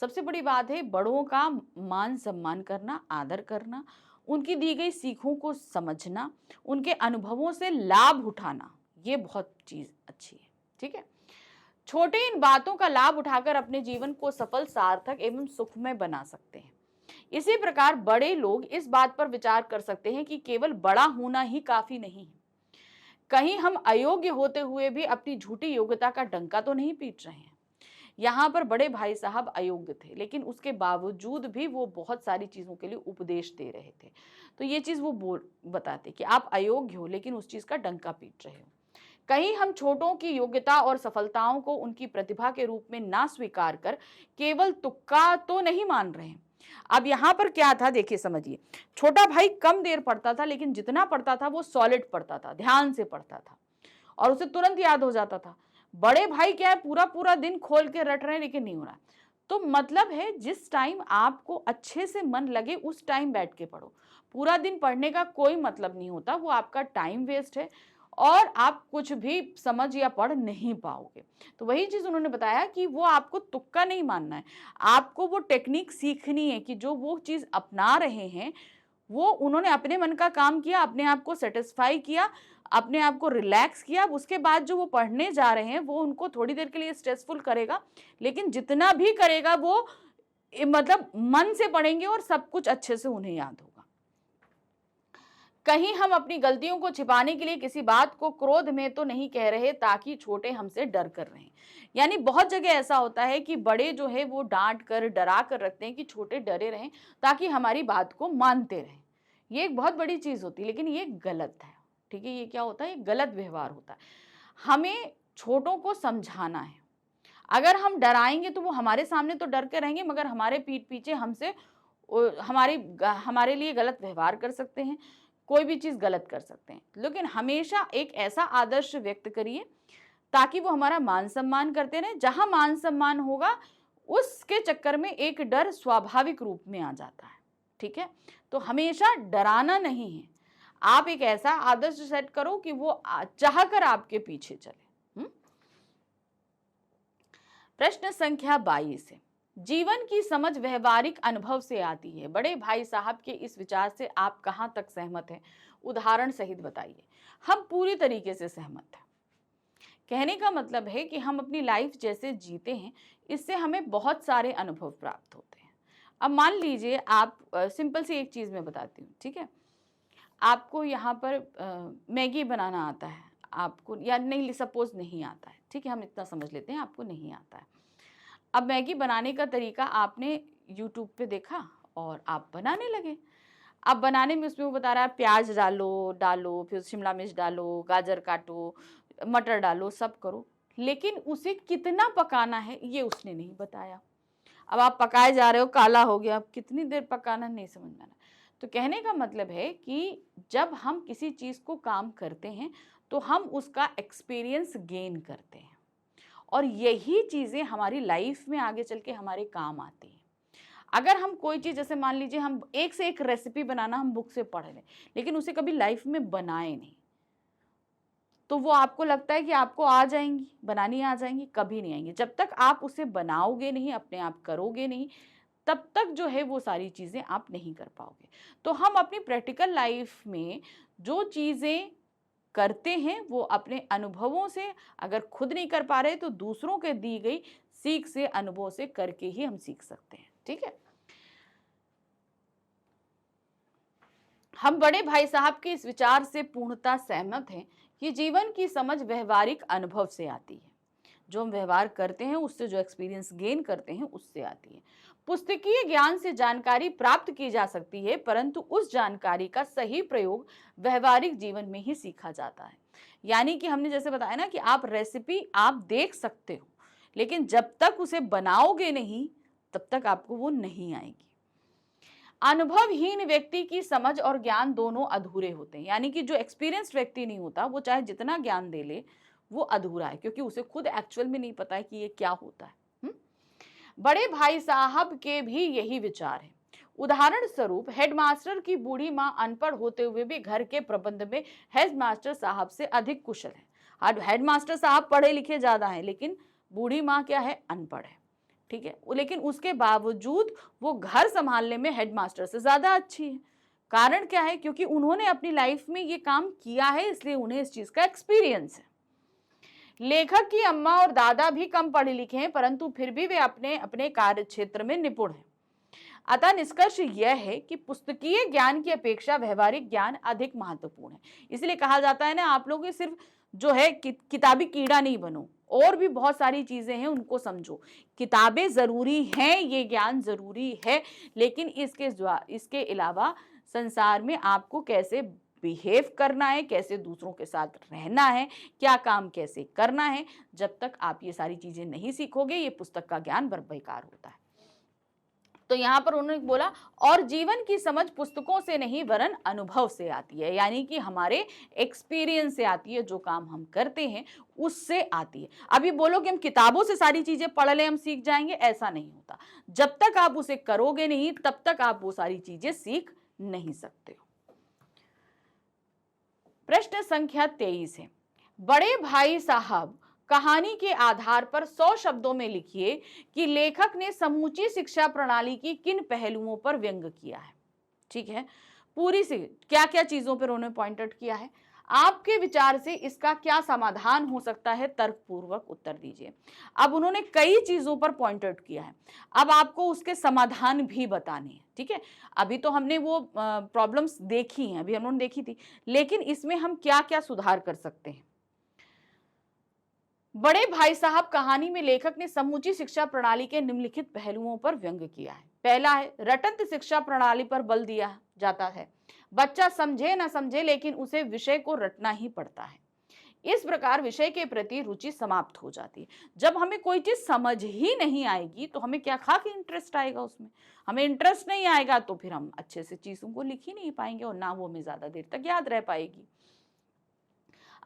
सबसे बड़ी बात है बड़ों का मान सम्मान करना, आदर करना, उनकी दी गई सीखों को समझना, उनके अनुभवों से लाभ उठाना, ये बहुत चीज अच्छी है। ठीक है, छोटे इन बातों का लाभ उठाकर अपने जीवन को सफल, सार्थक एवं सुखमय बना सकते हैं। इसी प्रकार बड़े लोग इस बात पर विचार कर सकते हैं कि केवल बड़ा होना ही काफी नहीं है, कहीं हम अयोग्य होते हुए भी अपनी झूठी योग्यता का डंका तो नहीं पीट रहे हैं। यहाँ पर बड़े भाई साहब अयोग्य थे, लेकिन उसके बावजूद भी वो बहुत सारी चीजों के लिए उपदेश दे रहे थे। तो ये चीज वो बताते कि आप अयोग्य हो लेकिन उस चीज का डंका पीट रहे हो। कहीं हम छोटों की योग्यता और सफलताओं को उनकी प्रतिभा के रूप में ना स्वीकार कर केवल तुक्का तो नहीं मान रहे हैं, अब यहाँ पर क्या था देखिए समझिए, छोटा भाई कम देर पढ़ता था लेकिन जितना पढ़ता था वो सॉलिड पढ़ता था, ध्यान से पढ़ता था और उसे तुरंत याद हो जाता था। बड़े भाई क्या है, पूरा पूरा दिन खोल के रट रहे हैं लेकिन नहीं हो रहा। तो मतलब है जिस टाइम आपको अच्छे से मन लगे उस टाइम बैठ के पढ़ो। पूरा दिन पढ़ने का कोई मतलब नहीं होता, वो आपका टाइम वेस्ट है और आप कुछ भी समझ या पढ़ नहीं पाओगे। तो वही चीज उन्होंने बताया कि वो आपको तुक्का नहीं मानना है, आपको वो टेक्निक सीखनी है कि जो वो चीज अपना रहे हैं वो उन्होंने अपने मन का काम किया, अपने आप को सेटिस्फाई किया, अपने आप को रिलैक्स किया। उसके बाद जो वो पढ़ने जा रहे हैं वो उनको थोड़ी देर के लिए स्ट्रेसफुल करेगा, लेकिन जितना भी करेगा वो मतलब मन से पढ़ेंगे और सब कुछ अच्छे से उन्हें याद होगा। कहीं हम अपनी गलतियों को छिपाने के लिए किसी बात को क्रोध में तो नहीं कह रहे ताकि छोटे हमसे डर कर रहें। यानी बहुत जगह ऐसा होता है कि बड़े जो है वो डांट कर डरा कर रखते हैं कि छोटे डरे रहें ताकि हमारी बात को मानते रहें। ये एक बहुत बड़ी चीज होती है लेकिन ये गलत है। ठीक है, ये क्या होता है, ये गलत व्यवहार होता है। हमें छोटों को समझाना है। अगर हम डराएंगे तो वो हमारे सामने तो डर के रहेंगे मगर हमारे पीठ पीछे हमसे हमारे लिए गलत व्यवहार कर सकते हैं, कोई भी चीज गलत कर सकते हैं। लेकिन हमेशा एक ऐसा आदर्श व्यक्त करिए ताकि वो हमारा मान सम्मान करते रहे। जहां मान सम्मान होगा उसके चक्कर में एक डर स्वाभाविक रूप में आ जाता है। ठीक है, तो हमेशा डराना नहीं है, आप एक ऐसा आदर्श सेट करो कि वो चाहकर आपके पीछे चले। प्रश्न संख्या 22 है, जीवन की समझ व्यवहारिक अनुभव से आती है। बड़े भाई साहब के इस विचार से आप कहां तक सहमत हैं? उदाहरण सहित बताइए। हम पूरी तरीके से सहमत हैं। कहने का मतलब है कि हम अपनी लाइफ जैसे जीते हैं इससे हमें बहुत सारे अनुभव प्राप्त होते हैं। अब मान लीजिए आप सिंपल सी एक चीज मैं बताती हूँ। ठीक है, आपको यहाँ पर मैगी बनाना आता है, आपको या नहीं, सपोज नहीं आता है। ठीक है, हम इतना समझ लेते हैं आपको नहीं आता है। अब मैगी बनाने का तरीका आपने यूट्यूब पे देखा और आप बनाने लगे। अब बनाने में उसमें वो बता रहा है प्याज डालो फिर शिमला मिर्च डालो, गाजर काटो, मटर डालो, सब करो, लेकिन उसे कितना पकाना है ये उसने नहीं बताया। अब आप पकाए जा रहे हो, काला हो गया, अब कितनी देर पकाना नहीं समझ में आ रहा। तो कहने का मतलब है कि जब हम किसी चीज को काम करते हैं तो हम उसका एक्सपीरियंस गेन करते हैं और यही चीजें हमारी लाइफ में आगे चल के हमारे काम आती हैं। अगर हम कोई चीज, जैसे मान लीजिए हम एक से एक रेसिपी बनाना हम बुक से पढ़ लें लेकिन उसे कभी लाइफ में बनाए नहीं, तो वो आपको लगता है कि आपको आ जाएंगी, बनानी आ जाएंगी, कभी नहीं आएंगी। जब तक आप उसे बनाओगे नहीं, अपने आप करोगे नहीं, तब तक जो है वो सारी चीजें आप नहीं कर पाओगे। तो हम अपनी प्रैक्टिकल लाइफ में जो चीजें करते हैं वो अपने अनुभवों से, अगर खुद नहीं कर पा रहे तो दूसरों के दी गई सीख से, अनुभव से करके ही हम सीख सकते हैं। ठीक है, हम बड़े भाई साहब के इस विचार से पूर्णतः सहमत हैं कि जीवन की समझ व्यवहारिक अनुभव से आती है। जो हम व्यवहार करते हैं उससे, जो एक्सपीरियंस गेन करते हैं उससे आती है। पुस्तकीय ज्ञान से जानकारी प्राप्त की जा सकती है परंतु उस जानकारी का सही प्रयोग व्यवहारिक जीवन में ही सीखा जाता है। यानी कि हमने जैसे बताया ना कि आप रेसिपी आप देख सकते हो लेकिन जब तक उसे बनाओगे नहीं तब तक आपको वो नहीं आएगी। अनुभवहीन व्यक्ति की समझ और ज्ञान दोनों अधूरे होते हैं। यानी कि जो एक्सपीरियंस्ड व्यक्ति नहीं होता वो चाहे जितना ज्ञान दे ले वो अधूरा है, क्योंकि उसे खुद एक्चुअल में नहीं पता है कि ये क्या होता है। बड़े भाई साहब के भी यही विचार है। उदाहरण स्वरूप हेडमास्टर की बूढ़ी माँ अनपढ़ होते हुए भी घर के प्रबंध में हेडमास्टर साहब से अधिक कुशल है। हेडमास्टर साहब पढ़े लिखे ज्यादा हैं लेकिन बूढ़ी माँ क्या है, अनपढ़ है। ठीक है, लेकिन उसके बावजूद वो घर संभालने में हेडमास्टर से ज्यादा अच्छी है। कारण क्या है, क्योंकि उन्होंने अपनी लाइफ में ये काम किया है इसलिए उन्हें इस चीज का एक्सपीरियंस है। लेखक की अम्मा और दादा भी कम पढ़े लिखे हैं परंतु फिर भी वे अपने अपने कार्य क्षेत्र में निपुण हैं। अतः निष्कर्ष यह है कि पुस्तकीय ज्ञान की अपेक्षा व्यवहारिक ज्ञान अधिक महत्वपूर्ण है। इसलिए कहा जाता है ना, आप लोग सिर्फ जो है किताबी कीड़ा नहीं बनो, और भी बहुत सारी चीजें हैं उनको समझो। किताबें जरूरी हैं, ये ज्ञान जरूरी है, लेकिन इसके अलावा संसार में आपको कैसे बिहेव करना है, कैसे दूसरों के साथ रहना है, क्या काम कैसे करना है, जब तक आप ये सारी चीजें नहीं सीखोगे ये पुस्तक का ज्ञान बेकार होता है। तो यहाँ पर उन्होंने बोला और जीवन की समझ पुस्तकों से नहीं वरन अनुभव से आती है, यानी कि हमारे एक्सपीरियंस से आती है, जो काम हम करते हैं उससे आती है। अभी बोलो कि हम किताबों से सारी चीजें पढ़ लें हम सीख जाएंगे, ऐसा नहीं होता। जब तक आप उसे करोगे नहीं तब तक आप वो सारी चीजें सीख नहीं सकते हो। प्रश्न संख्या 23 है, बड़े भाई साहब कहानी के आधार पर 100 शब्दों में लिखिए कि लेखक ने समूची शिक्षा प्रणाली की किन पहलुओं पर व्यंग किया है। ठीक है, पूरी से क्या क्या चीजों पर उन्होंने पॉइंट आउट किया है, आपके विचार से इसका क्या समाधान हो सकता है, तर्कपूर्वक उत्तर दीजिए। अब उन्होंने कई चीजों पर पॉइंट आउट किया है, अब आपको उसके समाधान भी बताने हैं। ठीक है, अभी तो हमने वो प्रॉब्लम्स देखी हैं, अभी हमने देखी थी, लेकिन इसमें हम क्या क्या सुधार कर सकते हैं। बड़े भाई साहब कहानी में लेखक ने समूची शिक्षा प्रणाली के निम्नलिखित पहलुओं पर व्यंग किया है। पहला है, रटंत शिक्षा प्रणाली पर बल दिया जाता है। बच्चा समझे ना समझे लेकिन उसे विषय को रटना ही पड़ता है। इस प्रकार विषय के प्रति रुचि समाप्त हो जाती है। जब हमें कोई चीज समझ ही नहीं आएगी तो हमें क्या खा के इंटरेस्ट आएगा उसमें, हमें इंटरेस्ट नहीं आएगा तो फिर हम अच्छे से चीजों को लिख ही नहीं पाएंगे और ना वो हमें ज्यादा देर तक याद रह पाएगी।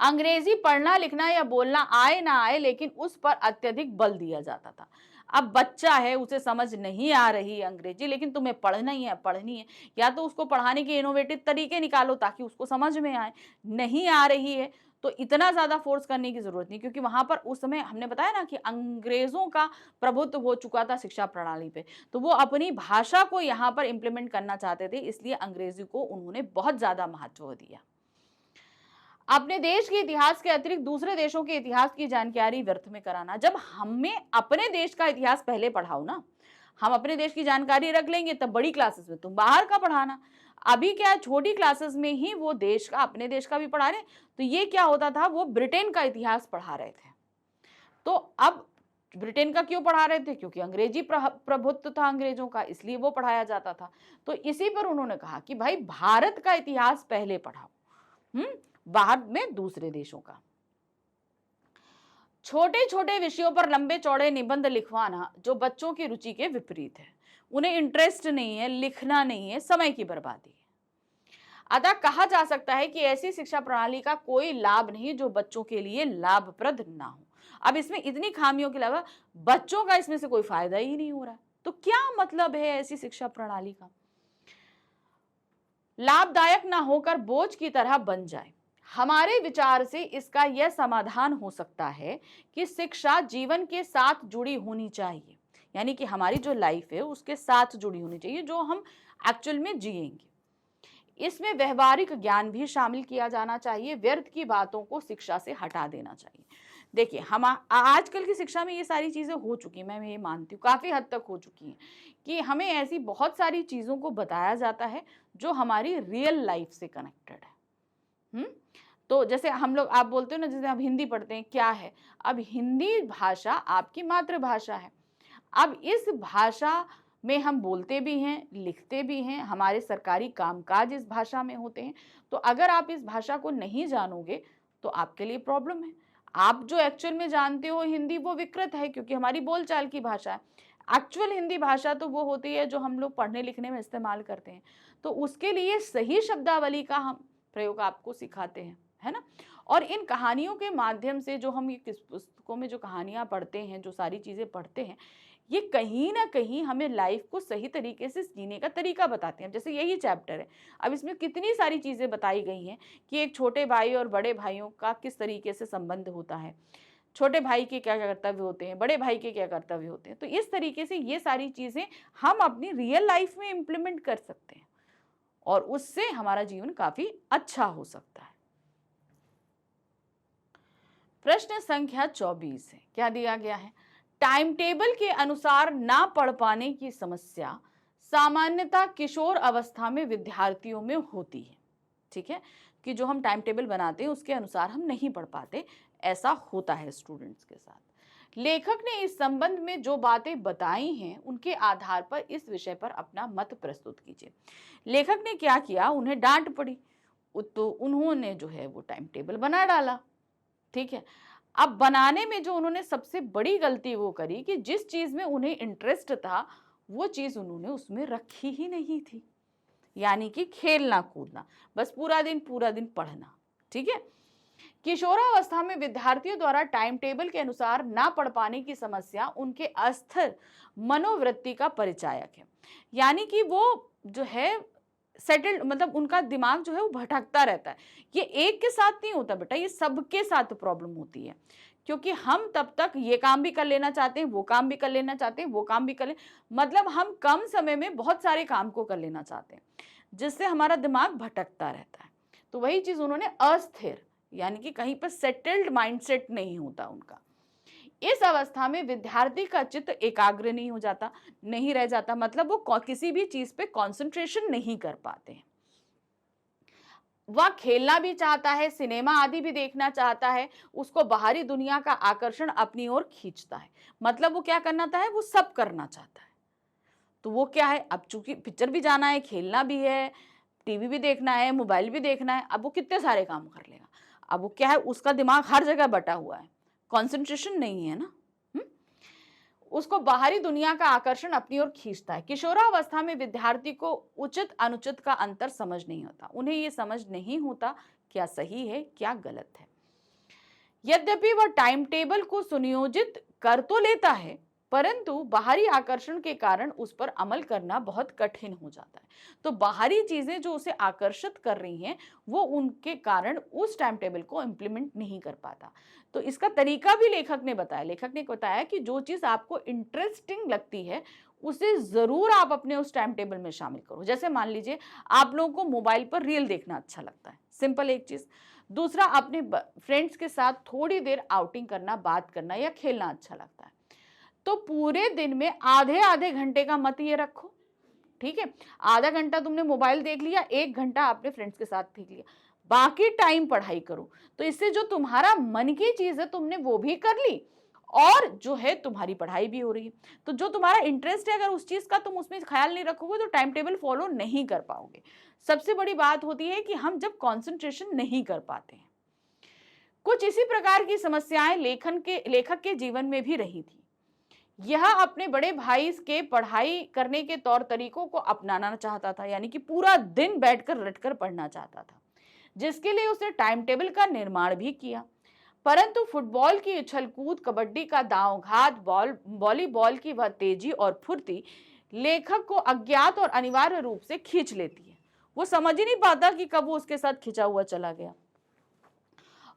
अंग्रेजी पढ़ना लिखना या बोलना आए ना आए लेकिन उस पर अत्यधिक बल दिया जाता था। अब बच्चा है, उसे समझ नहीं आ रही अंग्रेजी, लेकिन तुम्हें पढ़ना ही है, पढ़नी है, या तो उसको पढ़ाने के इनोवेटिव तरीके निकालो ताकि उसको समझ में आए। नहीं आ रही है तो इतना ज्यादा फोर्स करने की जरूरत नहीं, क्योंकि वहां पर उस समय हमने बताया ना कि अंग्रेजों का प्रभुत्व हो चुका था शिक्षा प्रणाली पे, तो वो अपनी भाषा को यहाँ पर इंप्लीमेंट करना चाहते थे, इसलिए अंग्रेजी को उन्होंने बहुत ज्यादा महत्व दिया। अपने देश के इतिहास के अतिरिक्त दूसरे देशों के इतिहास की जानकारी व्यर्थ में कराना। जब हमें अपने देश का इतिहास पहले पढ़ाओ ना, हम अपने देश की जानकारी रख लेंगे तब बड़ी क्लासेस में तुम बाहर का पढ़ाना। अभी क्या छोटी क्लासेस में ही वो देश का, अपने देश का भी पढ़ा रहे, तो ये क्या होता था, वो ब्रिटेन का इतिहास पढ़ा रहे थे। तो अब ब्रिटेन का क्यों पढ़ा रहे थे, क्योंकि अंग्रेजी प्रभुत्व था अंग्रेजों का, इसलिए वो पढ़ाया जाता था। तो इसी पर उन्होंने कहा कि भाई भारत का इतिहास पहले पढ़ाओ, बाद में दूसरे देशों का। छोटे छोटे विषयों पर लंबे चौड़े निबंध लिखवाना जो बच्चों की रुचि के विपरीत है, उन्हें इंटरेस्ट नहीं है, लिखना नहीं है, समय की बर्बादी है। अतः कहा जा सकता है कि ऐसी शिक्षा प्रणाली का कोई लाभ नहीं जो बच्चों के लिए लाभप्रद ना हो। अब इसमें इतनी खामियों के अलावा बच्चों का इसमें से कोई फायदा ही नहीं हो रहा है, तो क्या मतलब है ऐसी शिक्षा प्रणाली का। लाभदायक ना होकर बोझ की तरह बन जाए। हमारे विचार से इसका यह समाधान हो सकता है कि शिक्षा जीवन के साथ जुड़ी होनी चाहिए, यानी कि हमारी जो लाइफ है उसके साथ जुड़ी होनी चाहिए, जो हम एक्चुअल में जिएंगे। इसमें व्यवहारिक ज्ञान भी शामिल किया जाना चाहिए, व्यर्थ की बातों को शिक्षा से हटा देना चाहिए। देखिए, हम आजकल की शिक्षा में ये सारी चीजें हो चुकी हैं, मैं ये मानती हूँ काफी हद तक हो चुकी हैं, कि हमें ऐसी बहुत सारी चीजों को बताया जाता है जो हमारी रियल लाइफ से कनेक्टेड है। तो जैसे हम लोग, आप बोलते हो ना, जैसे आप हिंदी पढ़ते हैं, क्या है, अब हिंदी भाषा आपकी मातृभाषा है। अब इस भाषा में हम बोलते भी हैं, लिखते भी हैं, हमारे सरकारी कामकाज इस भाषा में होते हैं। तो अगर आप इस भाषा को नहीं जानोगे तो आपके लिए प्रॉब्लम है। आप जो एक्चुअल में जानते हो हिंदी, वो विकृत है क्योंकि हमारी बोलचाल की भाषा है। एक्चुअल हिंदी भाषा तो वो होती है जो हम लोग पढ़ने लिखने में इस्तेमाल करते हैं, तो उसके लिए सही शब्दावली का हम प्रयोग आपको सिखाते हैं, है ना। और इन कहानियों के माध्यम से जो हम ये किस पुस्तकों में जो कहानियां पढ़ते हैं, जो सारी चीजें पढ़ते हैं, ये कहीं ना कहीं हमें लाइफ को सही तरीके से जीने का तरीका बताते हैं। जैसे यही चैप्टर है, अब इसमें कितनी सारी चीजें बताई गई हैं कि एक छोटे भाई और बड़े भाइयों का किस तरीके से संबंध होता है, छोटे भाई के क्या कर्तव्य होते हैं, बड़े भाई के क्या कर्तव्य होते हैं। तो इस तरीके से ये सारी चीजें हम अपनी रियल लाइफ में इम्प्लीमेंट कर सकते हैं और उससे हमारा जीवन काफी अच्छा हो सकता है। प्रश्न संख्या 24 है, क्या दिया गया है, टाइम टेबल के अनुसार ना पढ़ पाने की समस्या सामान्यतः किशोर अवस्था में विद्यार्थियों में होती है। ठीक है, कि जो हम टाइम टेबल बनाते हैं उसके अनुसार हम नहीं पढ़ पाते, ऐसा होता है स्टूडेंट्स के साथ। लेखक ने इस संबंध में जो बातें बताई हैं उनके आधार पर इस विषय पर अपना मत प्रस्तुत कीजिए। लेखक ने क्या किया, उन्हें डांट पड़ी तो उन्होंने जो है वो टाइम टेबल बना डाला। ठीक है, अब बनाने में जो उन्होंने सबसे बड़ी गलती वो करी कि जिस चीज में उन्हें इंटरेस्ट था वो चीज उन्होंने उसमें रखी ही नहीं थी, यानी कि खेलना कूदना, बस पूरा दिन पढ़ना। ठीक है। किशोरावस्था में विद्यार्थियों द्वारा टाइम टेबल के अनुसार ना पढ़ पाने की समस्या उनके अस्थिर मनोवृत्ति का परिचायक है। यानी कि वो जो है सेटल्ड, मतलब उनका दिमाग जो है वो भटकता रहता है। ये एक के साथ नहीं होता बेटा, ये सबके साथ प्रॉब्लम होती है, क्योंकि हम तब तक ये काम भी कर लेना चाहते हैं, वो काम भी कर लेना चाहते हैं, वो काम भी कर ले, मतलब हम कम समय में बहुत सारे काम को कर लेना चाहते हैं, जिससे हमारा दिमाग भटकता रहता है। तो वही चीज उन्होंने अस्थिर, यानी कि कहीं पर सेटल्ड माइंडसेट नहीं होता उनका। इस अवस्था में विद्यार्थी का चित्त एकाग्र नहीं हो जाता, नहीं रह जाता, मतलब वो किसी भी चीज पे कंसंट्रेशन नहीं कर पाते हैं। वह खेलना भी चाहता है, सिनेमा आदि भी देखना चाहता है, उसको बाहरी दुनिया का आकर्षण अपनी ओर खींचता है, मतलब वो क्या करना चाहता है, वो सब करना चाहता है। तो वो क्या है, अब चूंकि पिक्चर भी जाना है, खेलना भी है, टीवी भी देखना है, मोबाइल भी देखना है, अब वो कितने सारे काम कर लेगा। अब वो क्या है, उसका दिमाग हर जगह बटा हुआ है, कंसंट्रेशन नहीं है ना। उसको बाहरी दुनिया का आकर्षण अपनी ओर खींचता है। किशोरावस्था में विद्यार्थी को उचित अनुचित का अंतर समझ नहीं होता, उन्हें ये समझ नहीं होता क्या सही है क्या गलत है। यद्यपि वह टाइम टेबल को सुनियोजित कर तो लेता है, परंतु बाहरी आकर्षण के कारण उस पर अमल करना बहुत कठिन हो जाता है। तो बाहरी चीजें जो उसे आकर्षित कर रही हैं, वो उनके कारण उस टाइम टेबल को इम्प्लीमेंट नहीं कर पाता। तो इसका तरीका भी लेखक ने बताया कि जो चीज आपको इंटरेस्टिंग लगती है उसे जरूर आप अपने उस टाइम टेबल में शामिल करो। जैसे मान लीजिए आप लोगों को मोबाइल पर रील देखना अच्छा लगता है, सिंपल एक चीज। दूसरा, अपने फ्रेंड्स के साथ थोड़ी देर आउटिंग करना, बात करना या खेलना अच्छा लगता है। तो पूरे दिन में आधे आधे घंटे का मत ये रखो, ठीक है। आधा घंटा तुमने मोबाइल देख लिया, 1 घंटा अपने फ्रेंड्स के साथ देख लिया, बाकी टाइम पढ़ाई करो। तो इससे जो तुम्हारा मन की चीज है तुमने वो भी कर ली, और जो है तुम्हारी पढ़ाई भी हो रही है। तो जो तुम्हारा इंटरेस्ट है, अगर उस चीज का तुम उसमें ख्याल नहीं रखोगे तो टाइम टेबल फॉलो नहीं कर पाओगे। सबसे बड़ी बात होती है कि हम जब कंसंट्रेशन नहीं कर पाते हैं। कुछ इसी प्रकार की समस्याएं लेखक के जीवन में भी रही थी। यह अपने बड़े भाई के पढ़ाई करने के तौर तरीकों को अपनाना चाहता था, यानी कि पूरा दिन बैठकर रटकर पढ़ना चाहता था, जिसके लिए उसने टाइम टेबल का निर्माण भी किया। परंतु फुटबॉल की उछल कूद, कबड्डी का दांवघात, वॉलीबॉल की वह तेजी और फुर्ती लेखक को अज्ञात और अनिवार्य रूप से खींच लेती है। वो समझ ही नहीं पाता कि कब वो उसके साथ खिंचा हुआ चला गया,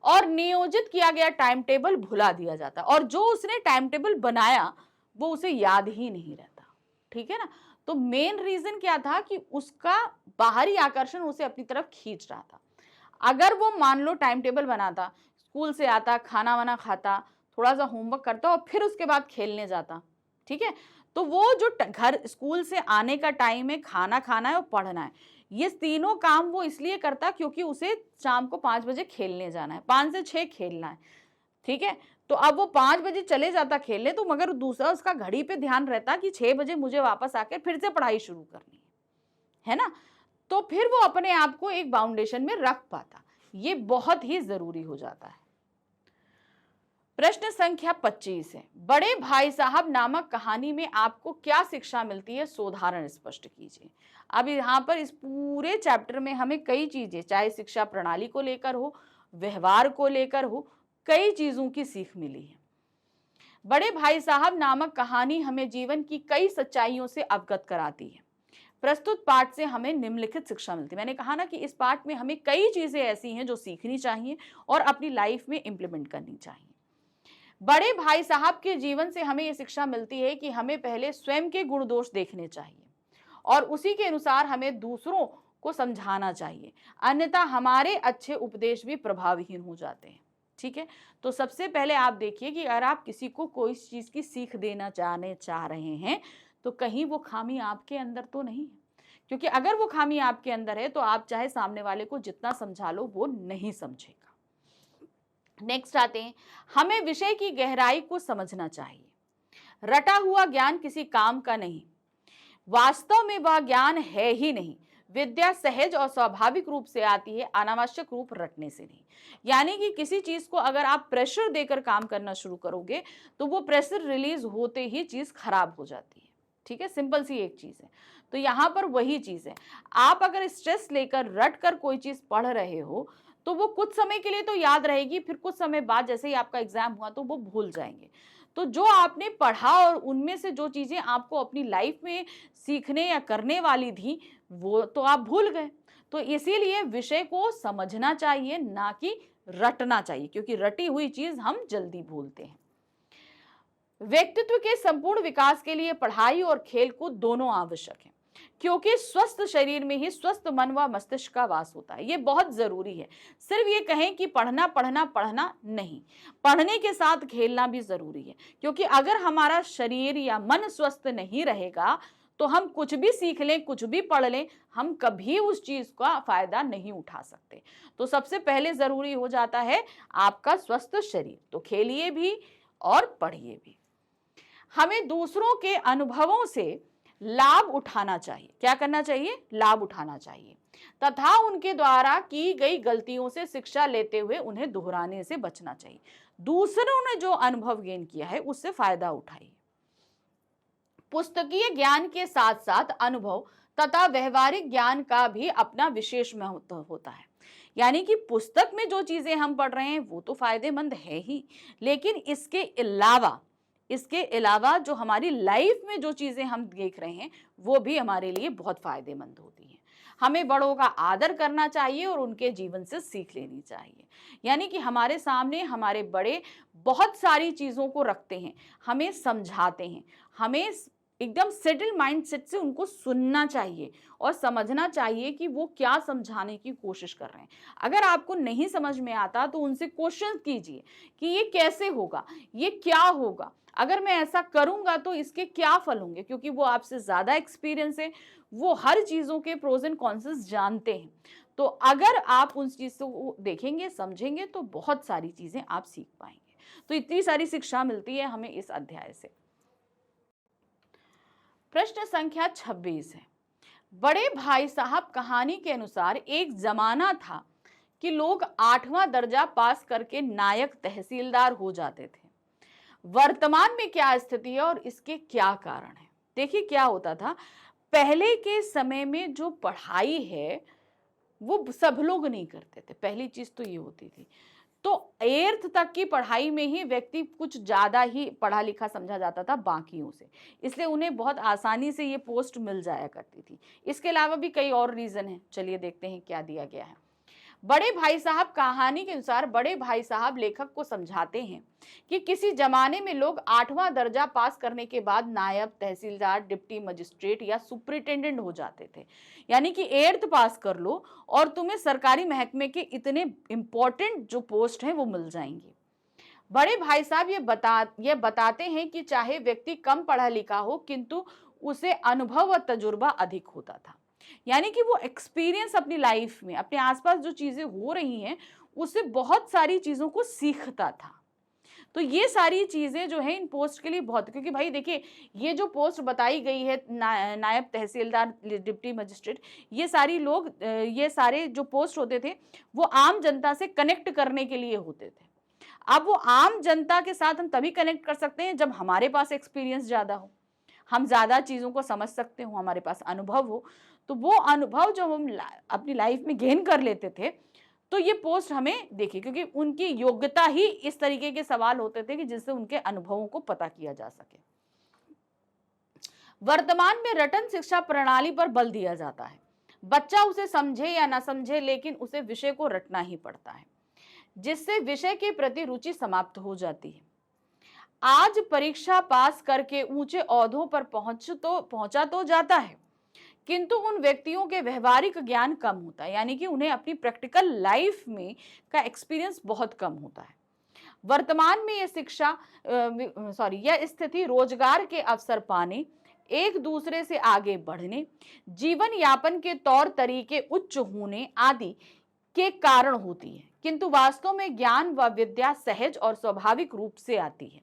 और नियोजित किया गया टाइम टेबल भुला दिया जाता, और जो उसने टाइम टेबल बनाया वो उसे याद ही नहीं रहता। ठीक है ना। तो मेन रीजन क्या था कि उसका बाहरी आकर्षण उसे अपनी तरफ खींच रहा था। अगर वो मान लो टाइम टेबल बनाता, स्कूल से आता, खाना वाना खाता, थोड़ा सा होमवर्क करता और फिर उसके बाद खेलने जाता, ठीक है, तो वो जो घर स्कूल से आने का टाइम है, खाना खाना है और पढ़ना है, ये तीनों काम वो इसलिए करता क्योंकि उसे शाम को 5 बजे खेलने जाना है, 5 से 6 खेलना है। ठीक है। तो अब वो 5 बजे चले जाता खेलने, तो मगर दूसरा उसका घड़ी पे ध्यान रहता कि 6 बजे मुझे वापस आकर फिर से पढ़ाई शुरू करनी है ना। तो फिर वो अपने आप को एक बाउंडेशन में रख पाता। ये बहुत ही जरूरी हो जाता है। प्रश्न संख्या 25 है, बड़े भाई साहब नामक कहानी में आपको क्या शिक्षा मिलती है, सोधारण स्पष्ट कीजिए। अब यहाँ पर इस पूरे चैप्टर में हमें कई चीजें, चाहे शिक्षा प्रणाली को लेकर हो, व्यवहार को लेकर हो, कई चीजों की सीख मिली है। बड़े भाई साहब नामक कहानी हमें जीवन की कई सच्चाइयों से अवगत कराती है। प्रस्तुत पाठ से हमें निम्नलिखित शिक्षा मिलती है। मैंने कहा ना कि इस पाठ में हमें कई चीजें ऐसी हैं जो सीखनी चाहिए और अपनी लाइफ में इंप्लीमेंट करनी चाहिए। बड़े भाई साहब के जीवन से हमें यह शिक्षा मिलती है कि हमें पहले स्वयं के गुण दोष देखने चाहिए और उसी के अनुसार हमें दूसरों को समझाना चाहिए, अन्यथा हमारे अच्छे उपदेश भी प्रभावहीन हो जाते हैं। ठीक है। तो सबसे पहले आप देखिए कि अगर आप किसी को कोई चीज की सीख देना चाह रहे हैं तो कहीं वो खामी आपके अंदर तो नहीं है, क्योंकि अगर वो खामी आपके अंदर है तो आप चाहे सामने वाले को जितना समझा लो वो नहीं समझेगा। नेक्स्ट आते हैं, हमें विषय की गहराई को समझना चाहिए। रटा हुआ ज्ञान किसी काम का नहीं, वास्तव में वह ज्ञान है ही नहीं। विद्या सहज और स्वाभाविक रूप से आती है, अनावश्यक रूप रटने से नहीं। यानी कि किसी चीज को अगर आप प्रेशर देकर काम करना शुरू करोगे तो वो प्रेशर रिलीज होते ही चीज खराब हो जाती है। ठीक है, सिंपल सी एक चीज है। तो यहाँ पर वही चीज है, आप अगर स्ट्रेस लेकर रट कर कोई चीज पढ़ रहे हो तो वो कुछ समय के लिए तो याद रहेगी, फिर कुछ समय बाद जैसे ही आपका एग्जाम हुआ तो वो भूल जाएंगे। तो जो आपने पढ़ा और उनमें से जो चीजें आपको अपनी लाइफ में सीखने या करने वाली थी वो तो आप भूल गए। तो इसीलिए विषय को समझना चाहिए, ना कि रटना चाहिए, क्योंकि रटी हुई चीज हम जल्दी भूलते हैं। व्यक्तित्व के संपूर्ण विकास के लिए पढ़ाई और खेलकूद दोनों आवश्यक हैं, क्योंकि स्वस्थ शरीर में ही स्वस्थ मन व मस्तिष्क का वास होता है। ये बहुत जरूरी है। सिर्फ ये कहें कि पढ़ना पढ़ना पढ़ना नहीं, पढ़ने के साथ खेलना भी जरूरी है, क्योंकि अगर हमारा शरीर या मन स्वस्थ नहीं रहेगा तो हम कुछ भी सीख लें, कुछ भी पढ़ लें, हम कभी उस चीज का फायदा नहीं उठा सकते। तो सबसे पहले जरूरी हो जाता है आपका स्वस्थ शरीर। तो खेलिए भी और पढ़िए भी। हमें दूसरों के अनुभवों से लाभ उठाना चाहिए। क्या करना चाहिए? लाभ उठाना चाहिए, तथा उनके द्वारा की गई गलतियों से शिक्षा लेते हुए उन्हें दोहराने से बचना चाहिए। दूसरों ने जो अनुभव गेन किया है उससे फायदा उठाइए। पुस्तकीय ज्ञान के साथ साथ अनुभव तथा व्यवहारिक ज्ञान का भी अपना विशेष महत्व होता है। यानी कि पुस्तक में जो चीजें हम पढ़ रहे हैं वो तो फायदेमंद है ही, लेकिन इसके अलावा जो हमारी लाइफ में जो चीजें हम देख रहे हैं वो भी हमारे लिए बहुत फायदेमंद होती हैं। हमें बड़ों का आदर करना चाहिए और उनके जीवन से सीख लेनी चाहिए। यानी कि हमारे सामने हमारे बड़े बहुत सारी चीजों को रखते हैं, हमें समझाते हैं, हमें एकदम सेटल माइंडसेट से उनको सुनना चाहिए और समझना चाहिए कि वो क्या समझाने की कोशिश कर रहे हैं। अगर आपको नहीं समझ में आता तो उनसे क्वेश्चन कीजिए कि ये कैसे होगा, ये क्या होगा, अगर मैं ऐसा करूंगा तो इसके क्या फल होंगे, क्योंकि वो आपसे ज्यादा एक्सपीरियंस है, वो हर चीजों के प्रोज एंड कॉन्स जानते हैं। तो अगर आप उन चीजों को देखेंगे, समझेंगे तो बहुत सारी चीजें आप सीख पाएंगे। तो इतनी सारी शिक्षा मिलती है हमें इस अध्याय से। प्रश्न संख्या 26 है, बड़े भाई साहब कहानी के अनुसार एक जमाना था कि लोग 8वां दर्जा पास करके नायक तहसीलदार हो जाते थे। वर्तमान में क्या स्थिति है और इसके क्या कारण है? देखिए क्या होता था, पहले के समय में जो पढ़ाई है वो सब लोग नहीं करते थे। पहली चीज तो ये होती थी। तो 8th तक की पढ़ाई में ही व्यक्ति कुछ ज्यादा ही पढ़ा लिखा समझा जाता था बाकियों से, इसलिए उन्हें बहुत आसानी से ये पोस्ट मिल जाया करती थी। इसके अलावा भी कई और रीजन हैं, चलिए देखते हैं क्या दिया गया है। बड़े भाई साहब कहानी के अनुसार बड़े भाई साहब लेखक को समझाते हैं कि किसी जमाने में लोग 8वां दर्जा पास करने के बाद नायब, तहसीलदार, डिप्टी मजिस्ट्रेट या सुपरिटेंडेंट हो जाते थे। यानी कि 8th पास कर लो और तुम्हें सरकारी महकमे के इतने इंपॉर्टेंट जो पोस्ट हैं वो मिल जाएंगी। बड़े भाई साहब ये बताते हैं कि चाहे व्यक्ति कम पढ़ा लिखा हो किंतु उसे अनुभव और तजुर्बा अधिक होता था। यानी कि वो एक्सपीरियंस अपनी लाइफ में अपने आसपास जो चीजें हो रही हैं उससे बहुत सारी चीजों को सीखता था। तो ये सारी चीजें जो है इन पोस्ट के लिए बहुत, क्योंकि भाई देखिए ये जो पोस्ट बताई गई है नायब तहसीलदार, डिप्टी मजिस्ट्रेट, ये सारे जो पोस्ट होते थे वो आम जनता से कनेक्ट करने के लिए होते थे। अब वो आम जनता के साथ हम तभी कनेक्ट कर सकते हैं जब हमारे पास एक्सपीरियंस ज्यादा हो, हम ज्यादा चीजों को समझ सकते हो, हमारे पास अनुभव हो। तो वो अनुभव जो हम अपनी लाइफ में गेन कर लेते थे तो ये पोस्ट हमें देखिए, क्योंकि उनकी योग्यता ही इस तरीके के सवाल होते थे कि जिससे उनके अनुभवों को पता किया जा सके। वर्तमान में रटन शिक्षा प्रणाली पर बल दिया जाता है। बच्चा उसे समझे या ना समझे लेकिन उसे विषय को रटना ही पड़ता है, जिससे विषय के प्रति रुचि समाप्त हो जाती है। आज परीक्षा पास करके ऊंचे ओहदों पर पहुंचा तो जाता है, किंतु उन व्यक्तियों के व्यवहारिक ज्ञान कम होता है। यानी कि उन्हें अपनी प्रैक्टिकल लाइफ में का एक्सपीरियंस बहुत कम होता है। वर्तमान में यह स्थिति रोजगार के अवसर पाने, एक दूसरे से आगे बढ़ने, जीवन यापन के तौर तरीके उच्च होने आदि के कारण होती है, किंतु वास्तव में ज्ञान व विद्या सहज और स्वाभाविक रूप से आती है,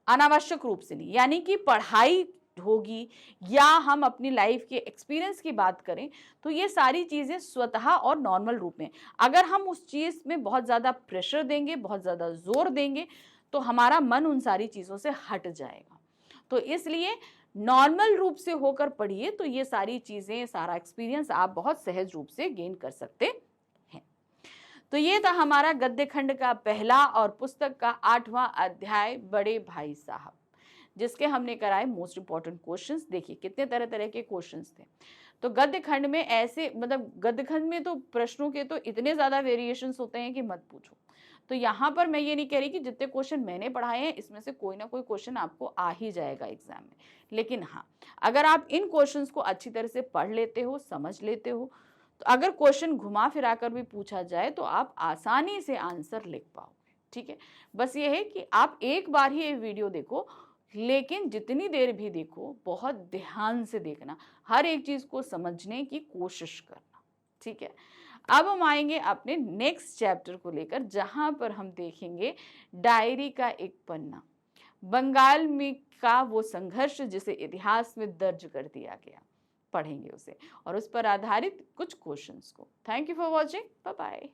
अनावश्यक रूप से नहीं। यानी कि पढ़ाई होगी या हम अपनी लाइफ के एक्सपीरियंस की बात करें तो ये सारी चीजें स्वतः और नॉर्मल रूप में, अगर हम उस चीज में बहुत ज्यादा प्रेशर देंगे, बहुत ज्यादा जोर देंगे तो हमारा मन उन सारी चीजों से हट जाएगा। तो इसलिए नॉर्मल रूप से होकर पढ़िए तो ये सारी चीजें, सारा एक्सपीरियंस आप बहुत सहज रूप से गेन कर सकते हैं। तो ये था हमारा गद्य खंड का पहला और पुस्तक का 8वां अध्याय बड़े भाई साहब, जिसके हमने कराए मोस्ट इंपॉर्टेंट क्वेश्चंस। देखिए कितने तरह तरह के क्वेश्चंस थे। तो गद्य खंड में ऐसे, मतलब गद्य खंड में तो प्रश्नों के तो इतने ज्यादा वेरिएशंस होते हैं कि मत पूछो। तो यहाँ पर मैं ये नहीं कह रही कि जितने क्वेश्चन मैंने पढ़ाए हैं इसमें से कोई ना कोई क्वेश्चन आपको आ ही जाएगा एग्जाम में, लेकिन हाँ, अगर आप इन क्वेश्चंस को अच्छी तरह से पढ़ लेते हो, समझ लेते हो, तो अगर क्वेश्चन घुमा फिरा कर भी पूछा जाए तो आप आसानी से आंसर लिख पाओगे। ठीक है, बस ये है कि आप एक बार ही ये वीडियो देखो, लेकिन जितनी देर भी देखो बहुत ध्यान से देखना, हर एक चीज को समझने की कोशिश करना। ठीक है, अब हम आएंगे अपने नेक्स्ट चैप्टर को लेकर, जहां पर हम देखेंगे डायरी का एक पन्ना, बंगाल में का वो संघर्ष जिसे इतिहास में दर्ज कर दिया गया। पढ़ेंगे उसे और उस पर आधारित कुछ क्वेश्चंस को। Thank you for watching, bye bye.